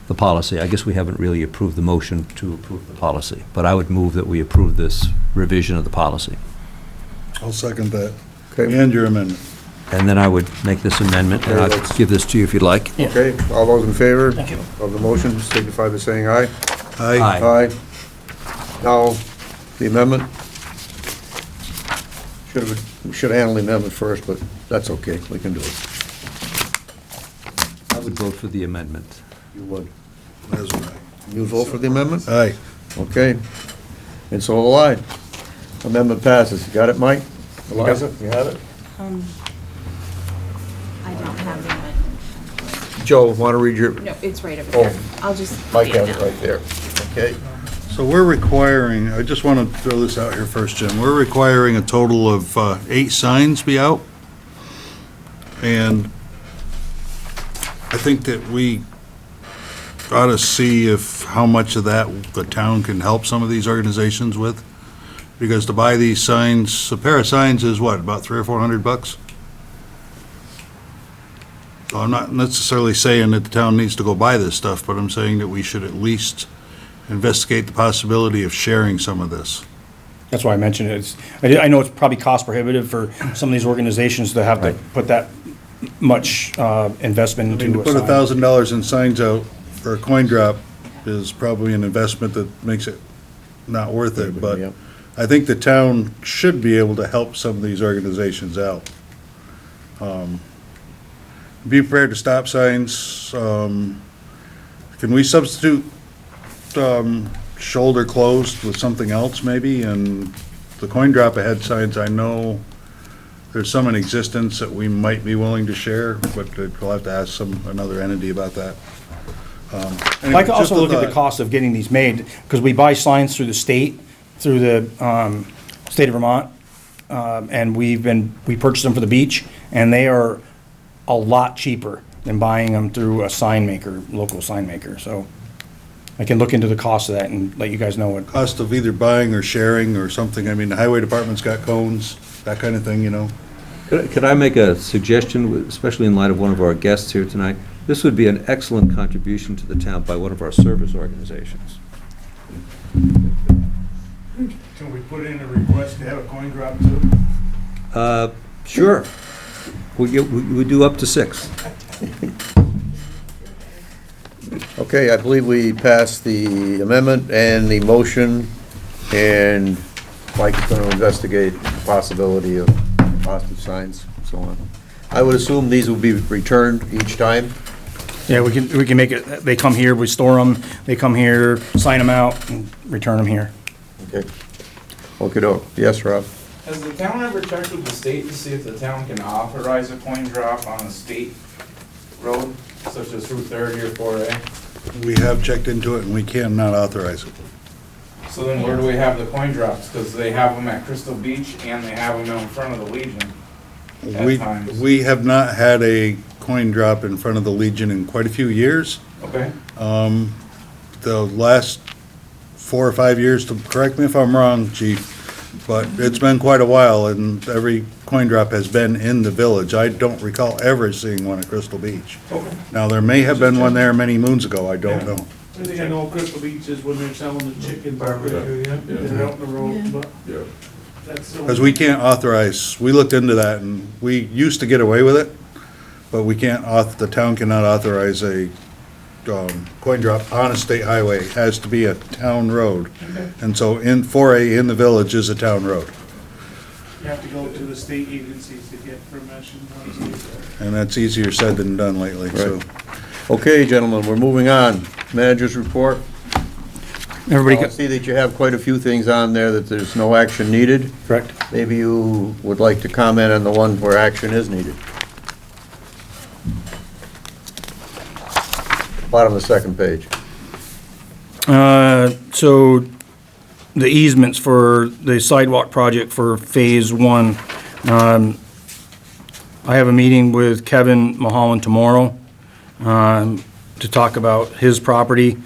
the policy. I guess we haven't really approved the motion to approve the policy, but I would move that we approve this revision of the policy. I'll second that. Okay. And your amendment. And then I would make this amendment, and I'll give this to you if you'd like. Okay, all those in favor of the motion signify by saying aye. Aye. Aye. Now, the amendment. We should handle the amendment first, but that's okay, we can do it. I would vote for the amendment. You would. That's right. You vote for the amendment? Aye. Okay. And so will I. Amendment passes. You got it, Mike? Eliza, you have it? I don't have the amendment. Joe, want to read your, No, it's right over Oh. there. I'll just. Mike read has it it now. right there. Okay. So we're requiring, I just want to throw this out here first, Jim. We're requiring a total of 8 signs be out. And I think that we ought to see if, how much of that the town can help some of these organizations with. Because to buy these signs, a pair of signs is what, about $300 or $400? So I'm not necessarily saying that the town needs to go buy this stuff, but I'm saying that we should at least investigate the possibility of sharing some of this. That's why I mentioned it. I know it's probably cost prohibitive for some of these organizations to have to put that much investment I into mean, to a put sign. $1,000 in signs out for a coin drop is probably an investment that makes it not worth it, but Yep. I think the town should be able to help some of these organizations out. Be prepared to stop signs. Can we substitute shoulder closed with something else maybe? And the coin drop ahead signs, I know there's some in existence that we might be willing to share, but we'll have to ask another entity about that. I'd like to also look at the cost of getting these made, because we buy signs through the state, through the state of Vermont, and we purchase them for the beach, and they are a lot cheaper than buying them through a sign maker, local sign maker, so I can look into the cost of that and let you guys know what. Cost of either buying or sharing or something. I mean, the highway department's got cones, that kind of thing, you know. Could I make a suggestion, especially in light of one of our guests here tonight? This would be an excellent contribution to the town by one of our service organizations. Can we put in a request to have a coin drop too? Sure. We do up to 6. Okay, I believe we passed the amendment and the motion, and Mike is going to investigate the possibility of positive signs and so on. I would assume these will be returned each time. Yeah, we can make it, they come here, we store them, they come here, sign them out, and return them here. Okay. Okey-doke. Yes, Rob? Has the town ever checked with the state to see if the town can authorize a coin drop on a state road, such as Route 30 or 4A? We have checked into it and we cannot authorize it. So then where do we have the coin drops? Because they have them at Crystal Beach and they have them in front of the Legion at times. We have not had a coin drop in front of the Legion in quite a few years. Okay, The last 4 or 5 years, to correct me if I'm wrong, chief, but it's been quite a while and every coin drop has been in the village. I don't recall ever seeing one at Crystal Beach. Okay. Now, there may have been one there many moons ago, I don't know. I think I know Crystal Beach is when they're selling the chicken barbecue, Yeah. they're out in the road, but Yeah. that's. the Because we can't authorize, we looked into that and we used to get away with it, but we can't, the town cannot authorize a coin drop on a state highway. It has to be a town road. Okay. And so in 4A in the village is a town road. You have to go to the state agencies to get permission. And that's easier said than done lately, so. Right. Okay, gentlemen, we're moving on. Manager's report. Everybody, I see that you have quite a few things on there that there's no action needed. correct? Maybe you would like to comment on the one where action is needed. Bottom of the second page. So the easements for the sidewalk project for Phase 1, I have a meeting with Kevin Mulholland tomorrow to talk about his property.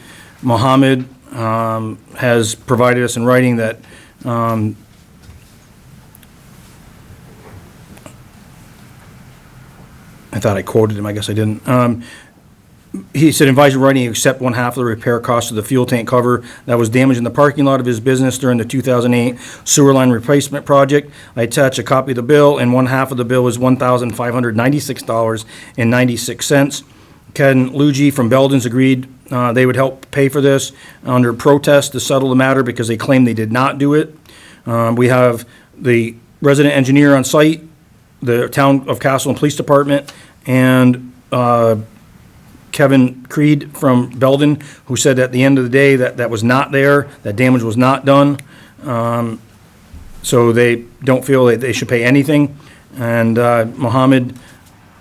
Mohammed has provided us in writing that I thought I quoted him, I guess I didn't. He said, advise in writing, accept one half of the repair cost of the fuel tank cover that was damaged in the parking lot of his business during the 2008 sewer line replacement project. I attach a copy of the bill, and one half of the bill is $1,596.96. Ken Luigi from Belden's agreed they would help pay for this under protest to settle the matter because they claim they did not do it. We have the resident engineer on site, the town of Castleton Police Department, and Kevin Creed from Belden, who said at the end of the day that was not there, that damage was not done. So they don't feel that they should pay anything. And Mohammed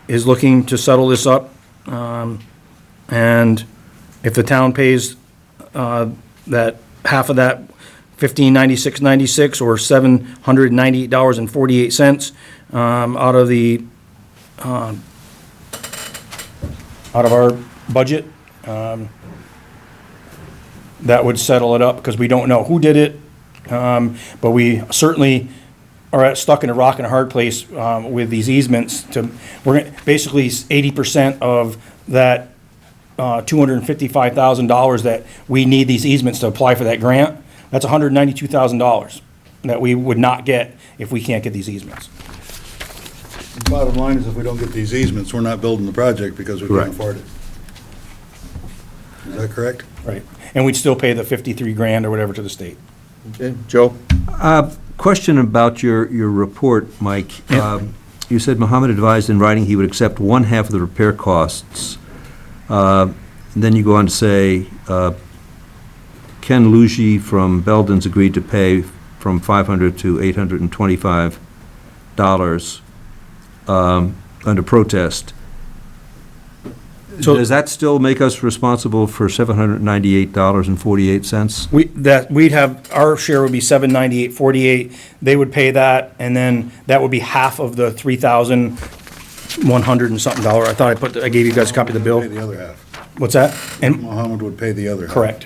is looking to settle this up. And if the town pays that half of that, $1596.96 or $798.48 out of our budget, that would settle it up, because we don't know who did it, but we certainly are stuck in a rock and a hard place with these easements. Basically 80% of that $255,000 that we need these easements to apply for that grant. That's $192,000 that we would not get if we can't get these easements. Bottom line is, if we don't get these easements, we're not building the project because we can't afford it. Is that correct? Right. And we'd still pay the 53 grand or whatever to the state. Okay, Joe? Question about your report, Mike. You said Mohammed advised in writing he would accept one half of the repair costs. Then you go on to say, Ken Luigi from Belden's agreed to pay from $500 to $825 under protest. So- Does that still make us responsible for $798.48? We'd have, our share would be $798.48. They would pay that, and then that would be half of the $3,100 and something dollar. I thought I gave you guys a copy of the bill. Pay the other half. What's that? And Mohammed would pay the other half. correct,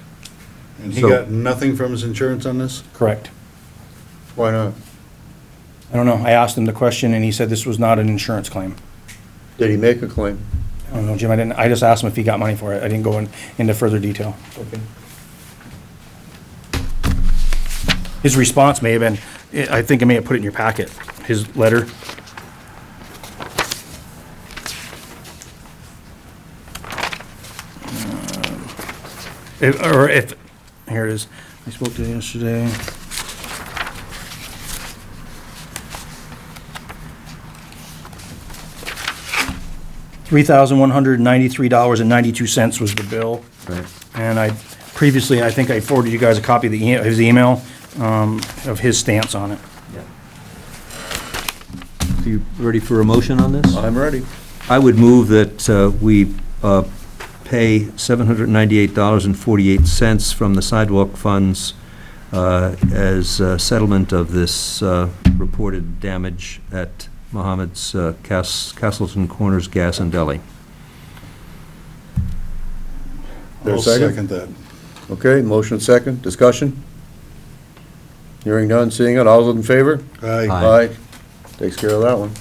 And he So- got nothing from his insurance on this? correct. Why not? I don't know. I asked him the question, and he said this was not an insurance claim. Did he make a claim? I don't know, Jim. I just asked him if he got money for it. I didn't go into further detail. Okay. His response may have been, I think I may have put it in your packet, his letter. Here it is. I spoke to him yesterday. $3,193.92 was the bill. Right. And I think I forwarded you guys a copy of his email, of his stance on it. Are you ready for a motion on this? I'm ready. I would move that we pay $798.48 from the sidewalk funds as settlement of this reported damage at Mohammed's Castleton Corners Gas and Deli. There a I'll second? second that. Okay, motion second, discussion? Hearing none, seeing it, all those in favor? Aye. Aye. Takes care of that one.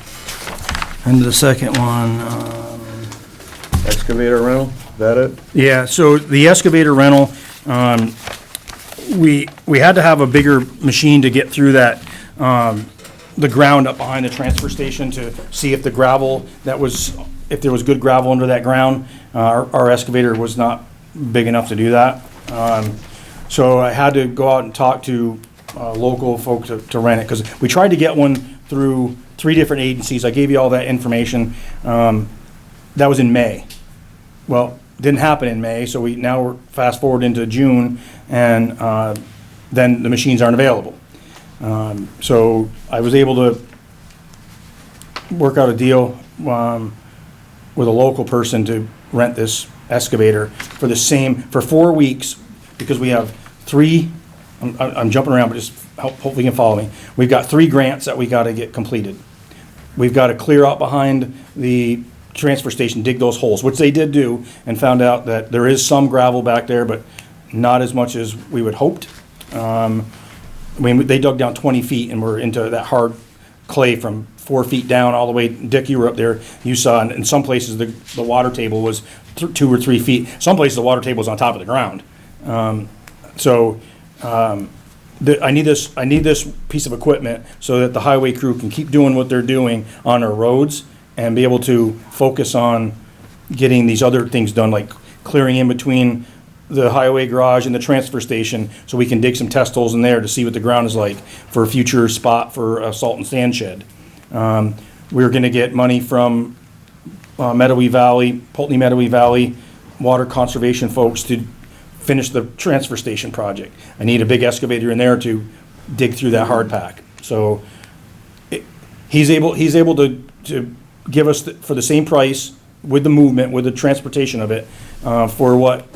And the second one, Excavator rental, that it? yeah, so the excavator rental, we had to have a bigger machine to get through that, the ground up behind the transfer station to see if the gravel if there was good gravel under that ground. Our excavator was not big enough to do that. So I had to go out and talk to local folks to rent it, because we tried to get one through 3 different agencies. I gave you all that information. That was in May. Well, didn't happen in May, so now we're fast forward into June, and then the machines aren't available. So I was able to work out a deal with a local person to rent this excavator for 4 weeks, because we have 3, I'm jumping around, but just hopefully you can follow me. We've got 3 grants that we got to get completed. we've got to clear out behind the transfer station, dig those holes, which they did do, and found out that there is some gravel back there, but not as much as we would hoped. I mean, they dug down 20 feet and we're into that hard clay from 4 feet down all the way. Dick, you were up there, you saw, in some places the water table was 2 or 3 feet. Some places the water table was on top of the ground. I need this piece of equipment so that the highway crew can keep doing what they're doing on our roads and be able to focus on getting these other things done, like clearing in between the highway garage and the transfer station, so we can dig some test holes in there to see what the ground is like for a future spot for a salt and sand shed. We're gonna get money from Meadowy Valley, Pulteney Meadowy Valley Water Conservation folks to finish the transfer station project. I need a big excavator in there to dig through that hard pack. So he's able to give us, for the same price, with the movement, with the transportation of it, for what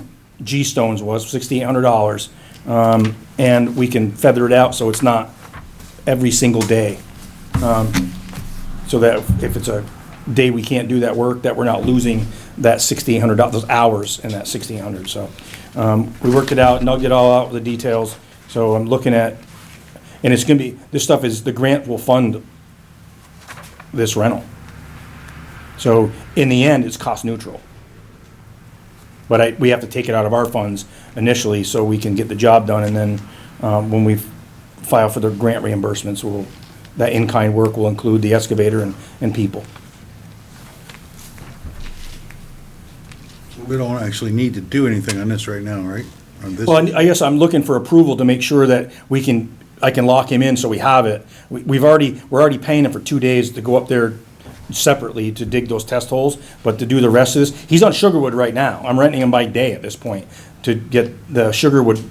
G-Stones was, $6,800. And we can feather it out so it's not every single day. So that if it's a day we can't do that work, that we're not losing that $6,800, those hours in that $6,800. So we worked it out, and I'll get all out with the details. So I'm looking at, and it's gonna be, this stuff is, the grant will fund this rental. So in the end, it's cost neutral. But we have to take it out of our funds initially so we can get the job done, and then when we file for the grant reimbursements, that in-kind work will include the excavator and people. We don't actually need to do anything on this right now, right? On this? Well, I guess I'm looking for approval to make sure that I can lock him in so we have it. We're already paying him for 2 days to go up there separately to dig those test holes, but to do the rest of this, he's on Sugarwood right now. I'm renting him by day at this point to get the Sugarwood,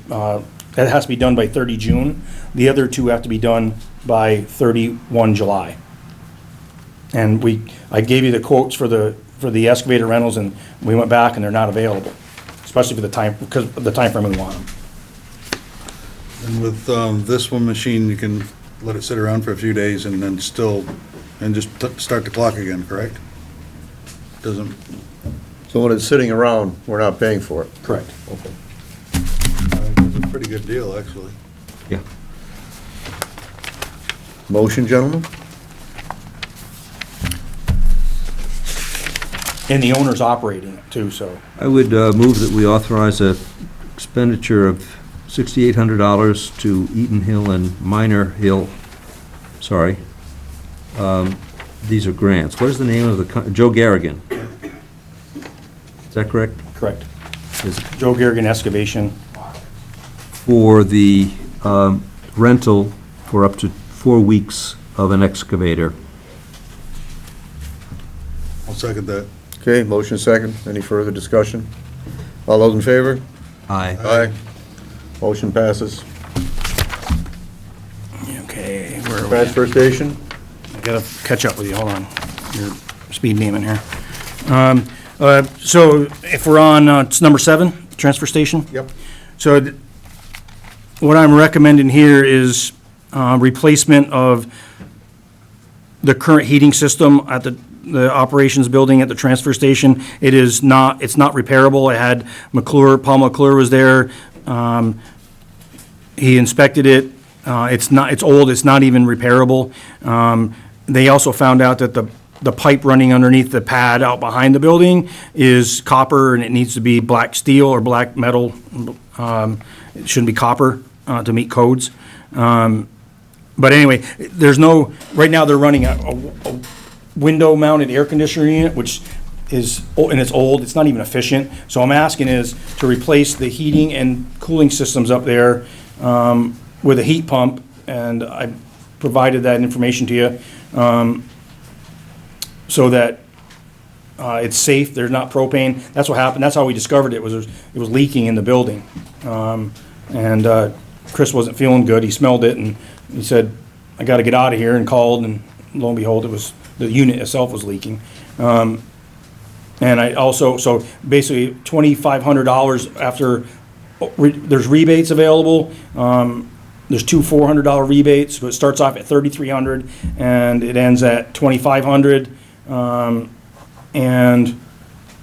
that has to be done by 30 June. The other two have to be done by 31 July. And I gave you the quotes for the excavator rentals, and we went back and they're not available, especially for the time, because of the time frame we want them. And with this one machine, you can let it sit around for a few days and then just start the clock again, correct? Doesn't, So when it's sitting around, we're not paying for it? Correct. Okay. it's a pretty good deal, actually. Yeah. Motion, gentlemen? And the owner's operating it too, so. I would move that we authorize a expenditure of $6,800 to Eaton Hill and Minor Hill, sorry. These are grants. What is the name of the, Joe Garrigan? Is that correct? Correct. Is it Joe Garrigan Excavation. for the rental for up to 4 weeks of an excavator? I'll second that. Okay, motion second. Any further discussion? All those in favor? Aye. Aye. Motion passes. Okay, where are we? Transfer station? I gotta catch up with you, hold on. Your speed demon here. So if we're on, it's number 7, transfer station? Yep. So what I'm recommending here is replacement of the current heating system at the operations building at the transfer station. It's not repairable. I had Paul McClure was there. He inspected it. It's old, it's not even repairable. They also found out that the pipe running underneath the pad out behind the building is copper, and it needs to be black steel or black metal. It shouldn't be copper to meet codes. But anyway, right now they're running a window-mounted air conditioner unit, which is, and it's old, it's not even efficient. So I'm asking is to replace the heating and cooling systems up there with a heat pump, and I provided that information to you, so that it's safe, there's not propane. That's what happened, that's how we discovered it was leaking in the building. And Chris wasn't feeling good, he smelled it, and he said, I gotta get out of here, and called, and lo and behold, the unit itself was leaking. And I also, so basically $2,500 after, there's rebates available. there's two $400 rebates, so it starts off at $3,300 and it ends at $2,500. And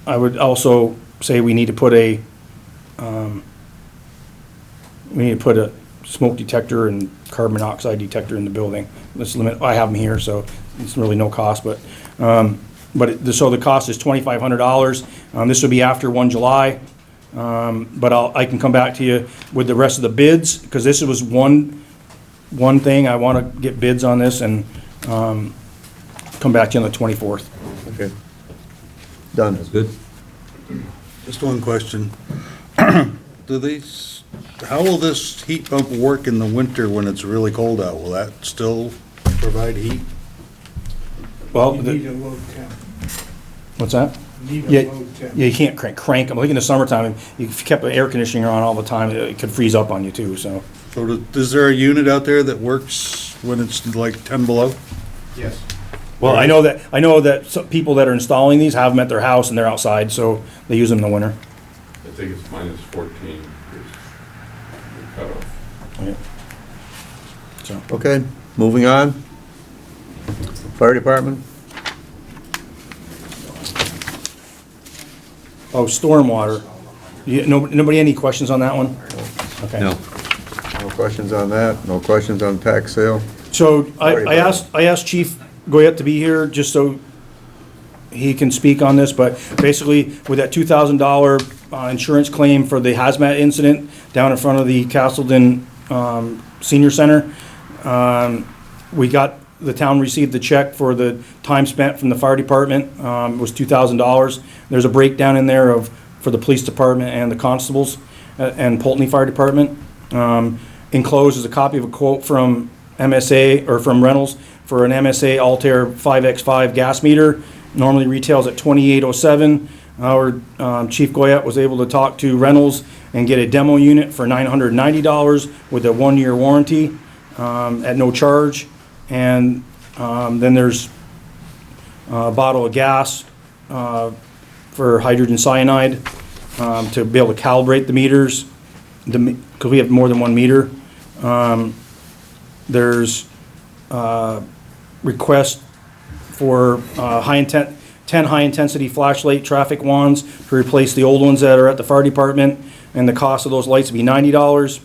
I would also say we need to put a smoke detector and carbon monoxide detector in the building. Let's limit, I have them here, so it's really no cost, but so the cost is $2,500. This will be after 1 July. But I can come back to you with the rest of the bids, because this was one thing. I want to get bids on this and come back to you on the 24th. Okay. Done. That's good. Just one question. How will this heat pump work in the winter when it's really cold out? Will that still provide heat? Well, You need a low temp. what's that? You need Yeah, a low temp. yeah, you can't crank them. Like in the summertime, if you kept the air conditioning on all the time, it could freeze up on you too, so. So is there a unit out there that works when it's like 10 below? Yes. Well, I know that some people that are installing these have them at their house and they're outside, so they use them in the winter. I think it's -14 is the cutoff. Yeah. So, Okay, moving on. Fire department? oh, stormwater. Nobody any questions on that one? Okay. No. No questions on that? No questions on tax sale? So Fire I asked Chief Goyette to be here just so he can speak on this, but basically with that $2,000 insurance claim for the hazmat incident down in front of the Castleton Senior Center, the town received the check for the time spent from the fire department. It was $2,000. There's a breakdown in there for the police department and the constables and Pulteney Fire Department. Enclosed is a copy of a quote from MSA, or from Reynolds, for an MSA Altair 5X5 gas meter. Normally retails at $2,807. Our Chief Goyette was able to talk to Reynolds and get a demo unit for $990 with a 1-year warranty at no charge. And then there's a bottle of gas for hydrogen cyanide to be able to calibrate the meters, because we have more than one meter. There's request for 10 high-intensity flashlight traffic wands to replace the old ones that are at the fire department, and the cost of those lights would be $90.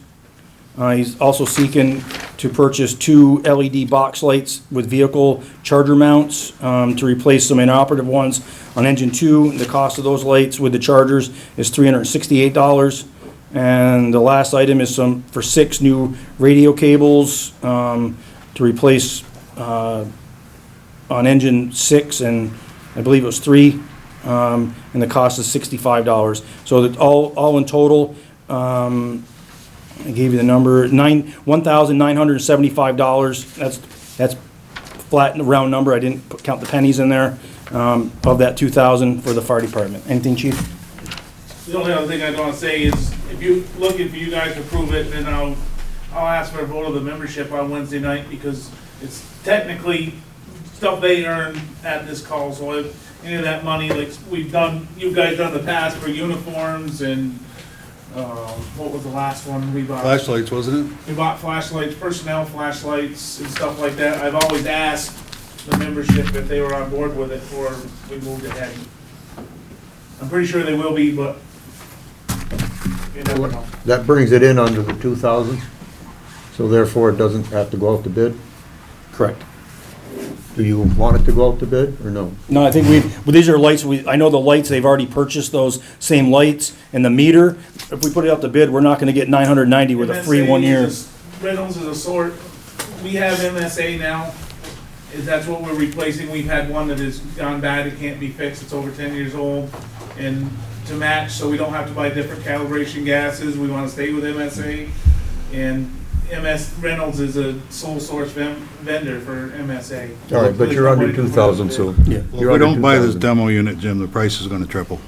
He's also seeking to purchase 2 LED box lights with vehicle charger mounts to replace some inoperative ones on engine 2. The cost of those lights with the chargers is $368. And the last item is for 6 new radio cables to replace on engine 6 and I believe it was 3, and the cost is $65. So that all in total, I gave you the number, $1,975. That's flat in the round number. I didn't count the pennies in there, of that $2,000 for the fire department. Anything, Chief? The only other thing I want to say is, if you, looking for you guys to approve it, then I'll ask for a vote of the membership on Wednesday night, because it's technically stuff they earn at this call, so if any of that money, like we've done, you guys done in the past for uniforms and, what was the last one we bought? Flashlights, wasn't it? We bought flashlights, personnel flashlights and stuff like that. I've always asked the membership if they were on board with it before we moved ahead. I'm pretty sure they will be, but you never know. That brings it in under the 2,000, so therefore it doesn't have to go out to bid? Correct. Do you want it to go out to bid, or no? No, I think well, these are lights, I know the lights, they've already purchased those same lights, and the meter, if we put it out to bid, we're not gonna get $990 with a free 1 year. Reynolds is a sort, we have MSA now, that's what we're replacing. We've had one that has gone bad, it can't be fixed, it's over 10 years old. And to match, so we don't have to buy different calibration gases, we wanna stay with MSA. And Reynolds is a sole source vendor for MSA. All right, but you're under 2,000, so. Yeah. Well, if we don't buy this demo unit, Jim, the price is gonna triple.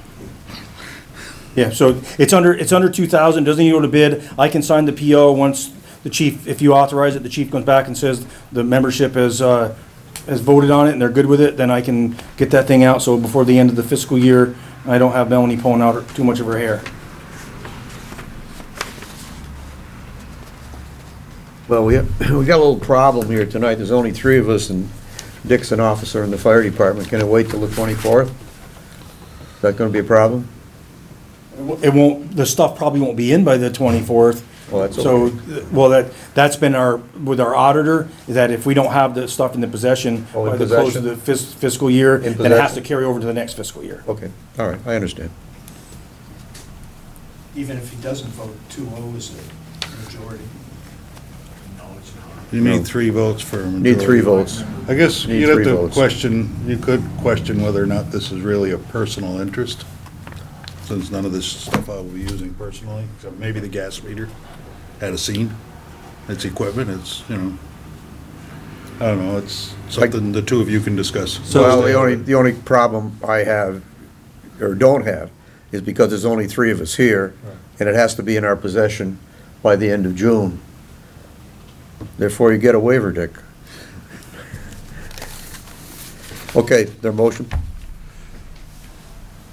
Yeah, so it's under 2,000, doesn't even go to bid. I can sign the PO once the chief, if you authorize it, the chief comes back and says the membership has voted on it and they're good with it, then I can get that thing out, so before the end of the fiscal year, I don't have Melanie pulling out too much of her hair. Well, we got a little problem here tonight. There's only 3 of us and Dick's an officer in the fire department. Can it wait till the 24th? Is that gonna be a problem? It won't, the stuff probably won't be in by the 24th. Well, that's So, okay. well, that's been with our auditor, is that if we don't have the stuff in the possession Oh, in by the close of possession? the fiscal year, In then it has to possession? carry over to the next fiscal year. Okay, all right, I understand. Even if he doesn't vote, 2-0 is a majority. You need 3 votes for a majority. Need 3 votes. I guess Need you'd have 3 to votes. you could question whether or not this is really a personal interest, since none of this stuff I will be using personally, except maybe the gas meter had a scene. It's equipment, it's, I don't know, it's something the 2 of you can discuss. Well, the only problem I have, or don't have, is because there's only 3 of us here, and it has to be in our possession by the end of June. Therefore, you get a waiver, Dick. Okay, their motion?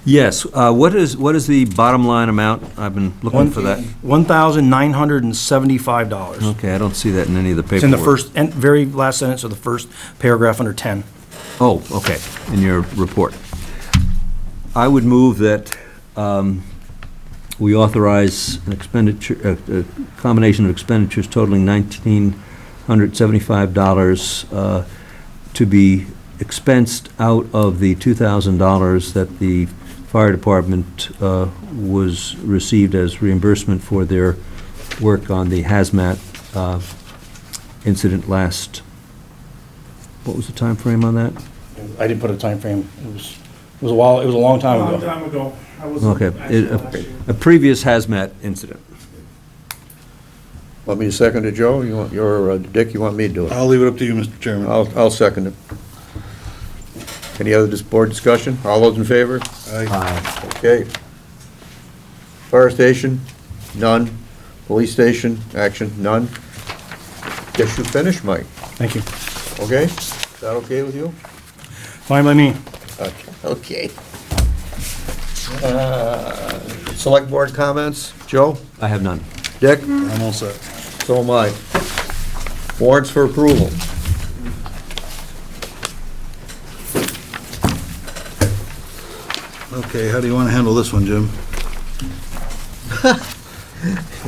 Yes, what is the bottom line amount? I've been looking for that. $1,975. Okay, I don't see that in any of the paperwork. It's in the first, and very last sentence of the first paragraph under 10. Oh, okay, in your report. I would move that we authorize an expenditure, a combination of expenditures totaling $1,975 to be expensed out of the $2,000 that the fire department was received as reimbursement for their work on the hazmat incident last, what was the time frame on that? I didn't put a time frame. It was a while, it was a long A time long ago. time ago. I was Okay, actually last year. a previous hazmat incident. Want me to second it, Joe? You want, Dick, you want me to do it? I'll leave it up to you, Mr. Chairman. I'll second it. Any other board discussion? All those in favor? Aye. Okay. Fire station, none. Police station, action, none. Guess you finished, Mike. Thank you. Okay? Is that okay with you? Fine by me. Okay. Select board comments? Joe? I have none. Dick? I'm all set. So am I. Warrants for approval. Okay, how do you want to handle this one, Jim?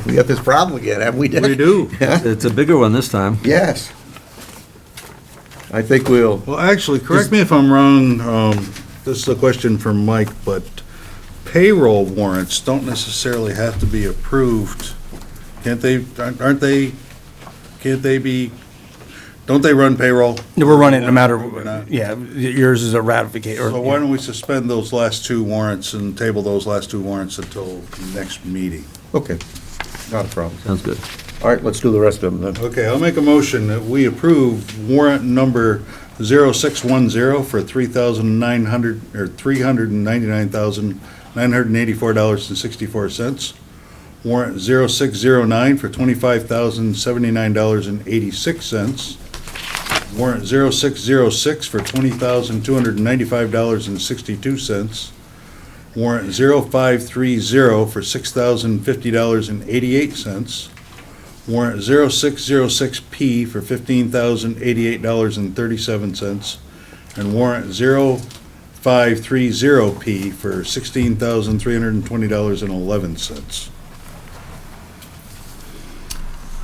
We got this problem again, haven't we, Dick? We do. It's a bigger one this time. Yes. I think we'll, Well, actually, correct me if I'm wrong, this is a question for Mike, but payroll warrants don't necessarily have to be approved. Can't they, don't they run payroll? We're running no matter, Or not? yeah, yours is a ratification. So why don't we suspend those last 2 warrants and table those last 2 warrants until next meeting? okay, not a problem. Sounds good. All right, let's do the rest of them then. Okay, I'll make a motion that we approve warrant number 0610 for $399,984.64. Warrant 0609 for $25,079.86. Warrant 0606 for $20,295.62. Warrant 0530 for $6,050.88. Warrant 0606P for $15,088.37. And warrant 0530P for $16,320.11.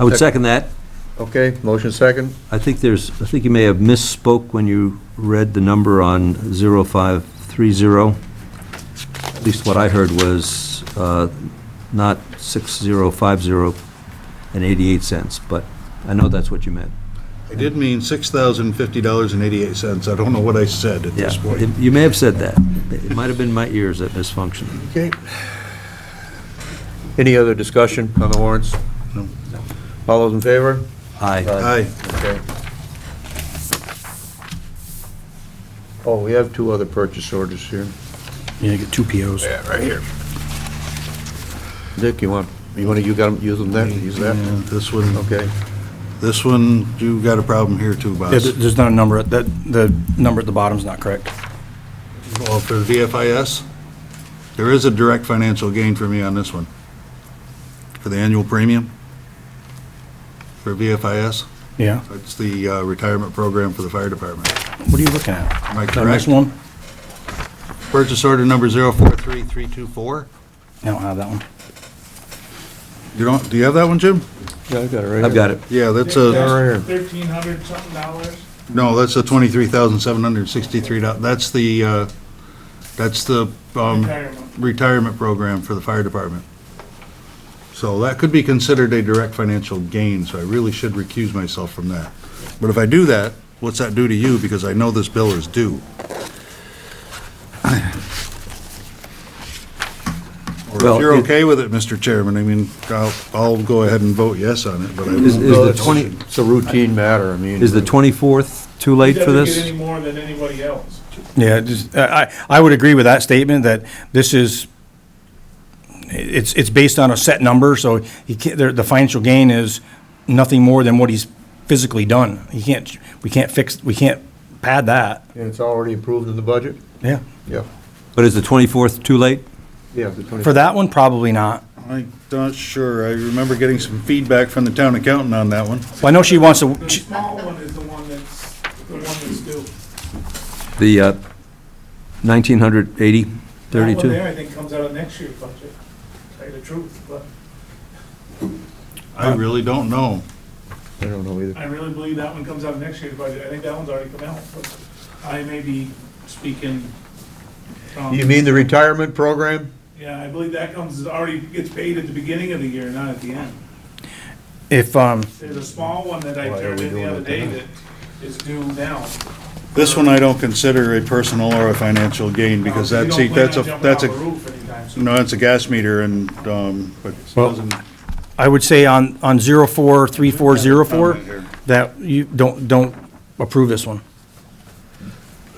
I would second that. Okay, motion second. I think you may have misspoke when you read the number on 0530. At least what I heard was not 6050 and 88 cents, but I know that's what you meant. I did mean $6,050.88. I don't know what I said at this point. You may have said that. It might have been my ears that misfunctioned. Okay. Any other discussion on the warrants? No. All those in favor? Aye. Aye. Okay. Oh, we have 2 other purchase orders here. Yeah, you get 2 POs. Yeah, right here. Dick, you got them, use them then, use that? Yeah, this one, Okay. this one, you got a problem here too, Yeah, boss. there's not a number, the number at the bottom's not correct. Well, for the VFIS, there is a direct financial gain for me on this one. For the annual premium. for VFIS. Yeah. It's the retirement program for the fire department. What are you looking at? Am I Did I miss correct? one? Purchase order number 043324. I don't have that one. You don't, do you have that one, Jim? Yeah, I got it right I've got it. Yeah, that's a, $1,300 something dollars. no, that's a $23,763. That's the Retirement. retirement program for the fire department. So that could be considered a direct financial gain, so I really should recuse myself from that. But if I do that, what's that do to you? Because I know this bill is due. Or Well, if you're it- okay with it, Mr. Chairman, I mean, I'll go ahead and vote yes on it, but I Is won't. the 20, It's a routine matter, I mean. is the 24th too late for He doesn't this? get any more than anybody else. Yeah, just, I would agree with that statement, that this is, it's based on a set number, so he can't, the financial gain is nothing more than what he's physically done. We can't pad that. And it's already approved in the budget? Yeah. Yeah. But is the 24th too late? Yeah. For that one, probably not. I'm not sure. I remember getting some feedback from the town accountant on that one. Well, I know she wants to, The small one is the one that's due. The 1980, That one 32? there, I think, comes out of next year's budget, to tell you the truth, but I really don't know. I don't know either. I really believe that one comes out of next year's budget. I think that one's already come out, but I may be speaking from. You mean the retirement program? Yeah, I believe that already gets paid at the beginning of the year, not at the end. if, There's a small one that I Why are turned we in the doing other it day tonight? that is due now. This one I don't consider a personal or a financial gain because You that's, don't plan that's a, on jumping that's off the a, roof anytime soon. no, it's a gas meter and, but it Well, doesn't I would say on 043404, comment here. that you don't approve this one.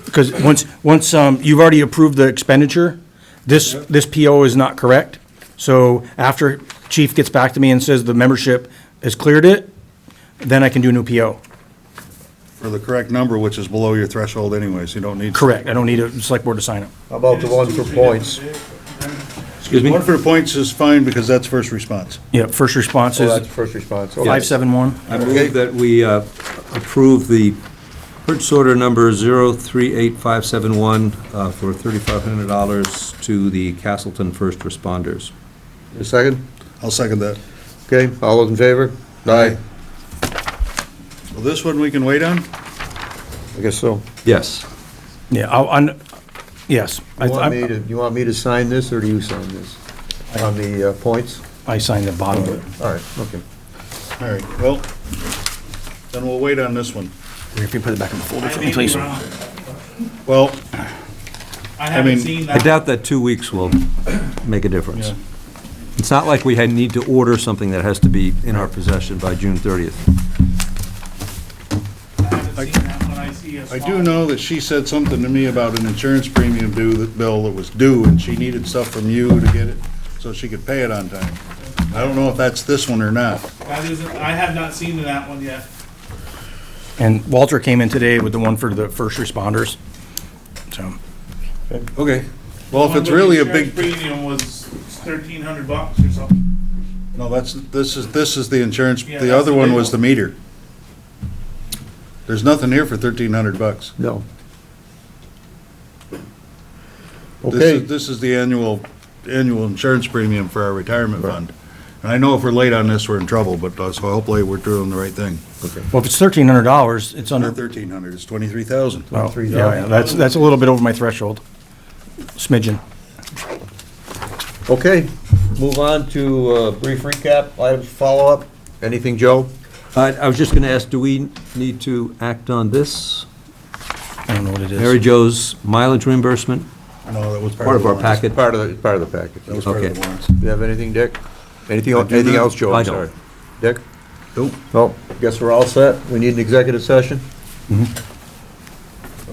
Because once, you've already approved the expenditure, this PO is not correct. So after chief gets back to me and says the membership has cleared it, then I can do a new PO. For the correct number, which is below your threshold anyways, you don't need. Correct, I don't need a select board to sign it. How about the one for points? Excuse me? One for the points is fine because that's first response. Yeah, first response Oh, that's is first response. Okay. 571. I move that we approve the purchase order number 038571 for $3,500 to the Castleton First Responders. A second? I'll second that. Okay, all those in favor? Aye. Well, this one we can wait on? I guess so. Yes. Yeah, yes. You want me to sign this, or do you sign this? On the points? I signed the bottom of it. All right, okay. All right, well, then we'll wait on this one. If you put it back in the folder I for may me, be please. wrong. Well, I haven't mean, seen I that. doubt that 2 weeks will make a difference. It's not like we need to order something that has to be in our possession by June 30th. I haven't seen that when I see a I small do know that she said something to me about an insurance premium bill that was due, and she needed stuff from you to get it, so she could pay it on time. I don't know if that's this one or not. That isn't, I have not seen that one yet. And Walter came in today with the one for the first responders. So, Okay. Well, if One it's with really a the insurance big, premium was $1,300 or something. no, this is the insurance, Yeah, the that's other the one big was one. the meter. There's nothing here for $1,300. No. This Okay, is, this is the annual insurance premium for our retirement fund. And I know if we're late on this, we're in trouble, but so hopefully we're doing the right thing. well, if it's $1,300, it's under, Not 1,300, it's 23,000. well, yeah, that's a little bit over my threshold. Smidgen. okay, move on to brief recap, items follow-up. Anything, Joe? I was just going to ask, do we need to act on this? I don't know what it Mary is. Jo's mileage reimbursement? No, that was Part of the our warrants. packet? Part of the package. That was part of Okay. the warrants. Do you have anything, Dick? Anything I do anything not. else, Joe? I I'm don't. sorry. Dick? Nope. Well, guess we're all set. We need an executive session?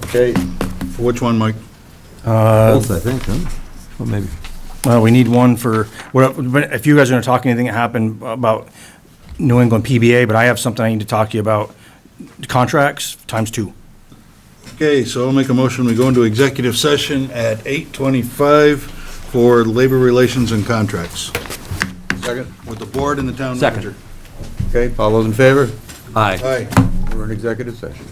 Okay, For which one, Mike? Both, I think, huh? Well, maybe. Well, we need one for, but if you guys are gonna talk anything that happened about New England PBA, but I have something I need to talk to you about, contracts ×2. Okay, so I'll make a motion, we go into executive session at 8:25 for labor relations and contracts second. with the board and the town Second. manager. Okay, all those in favor? Aye. Aye. We're in executive session.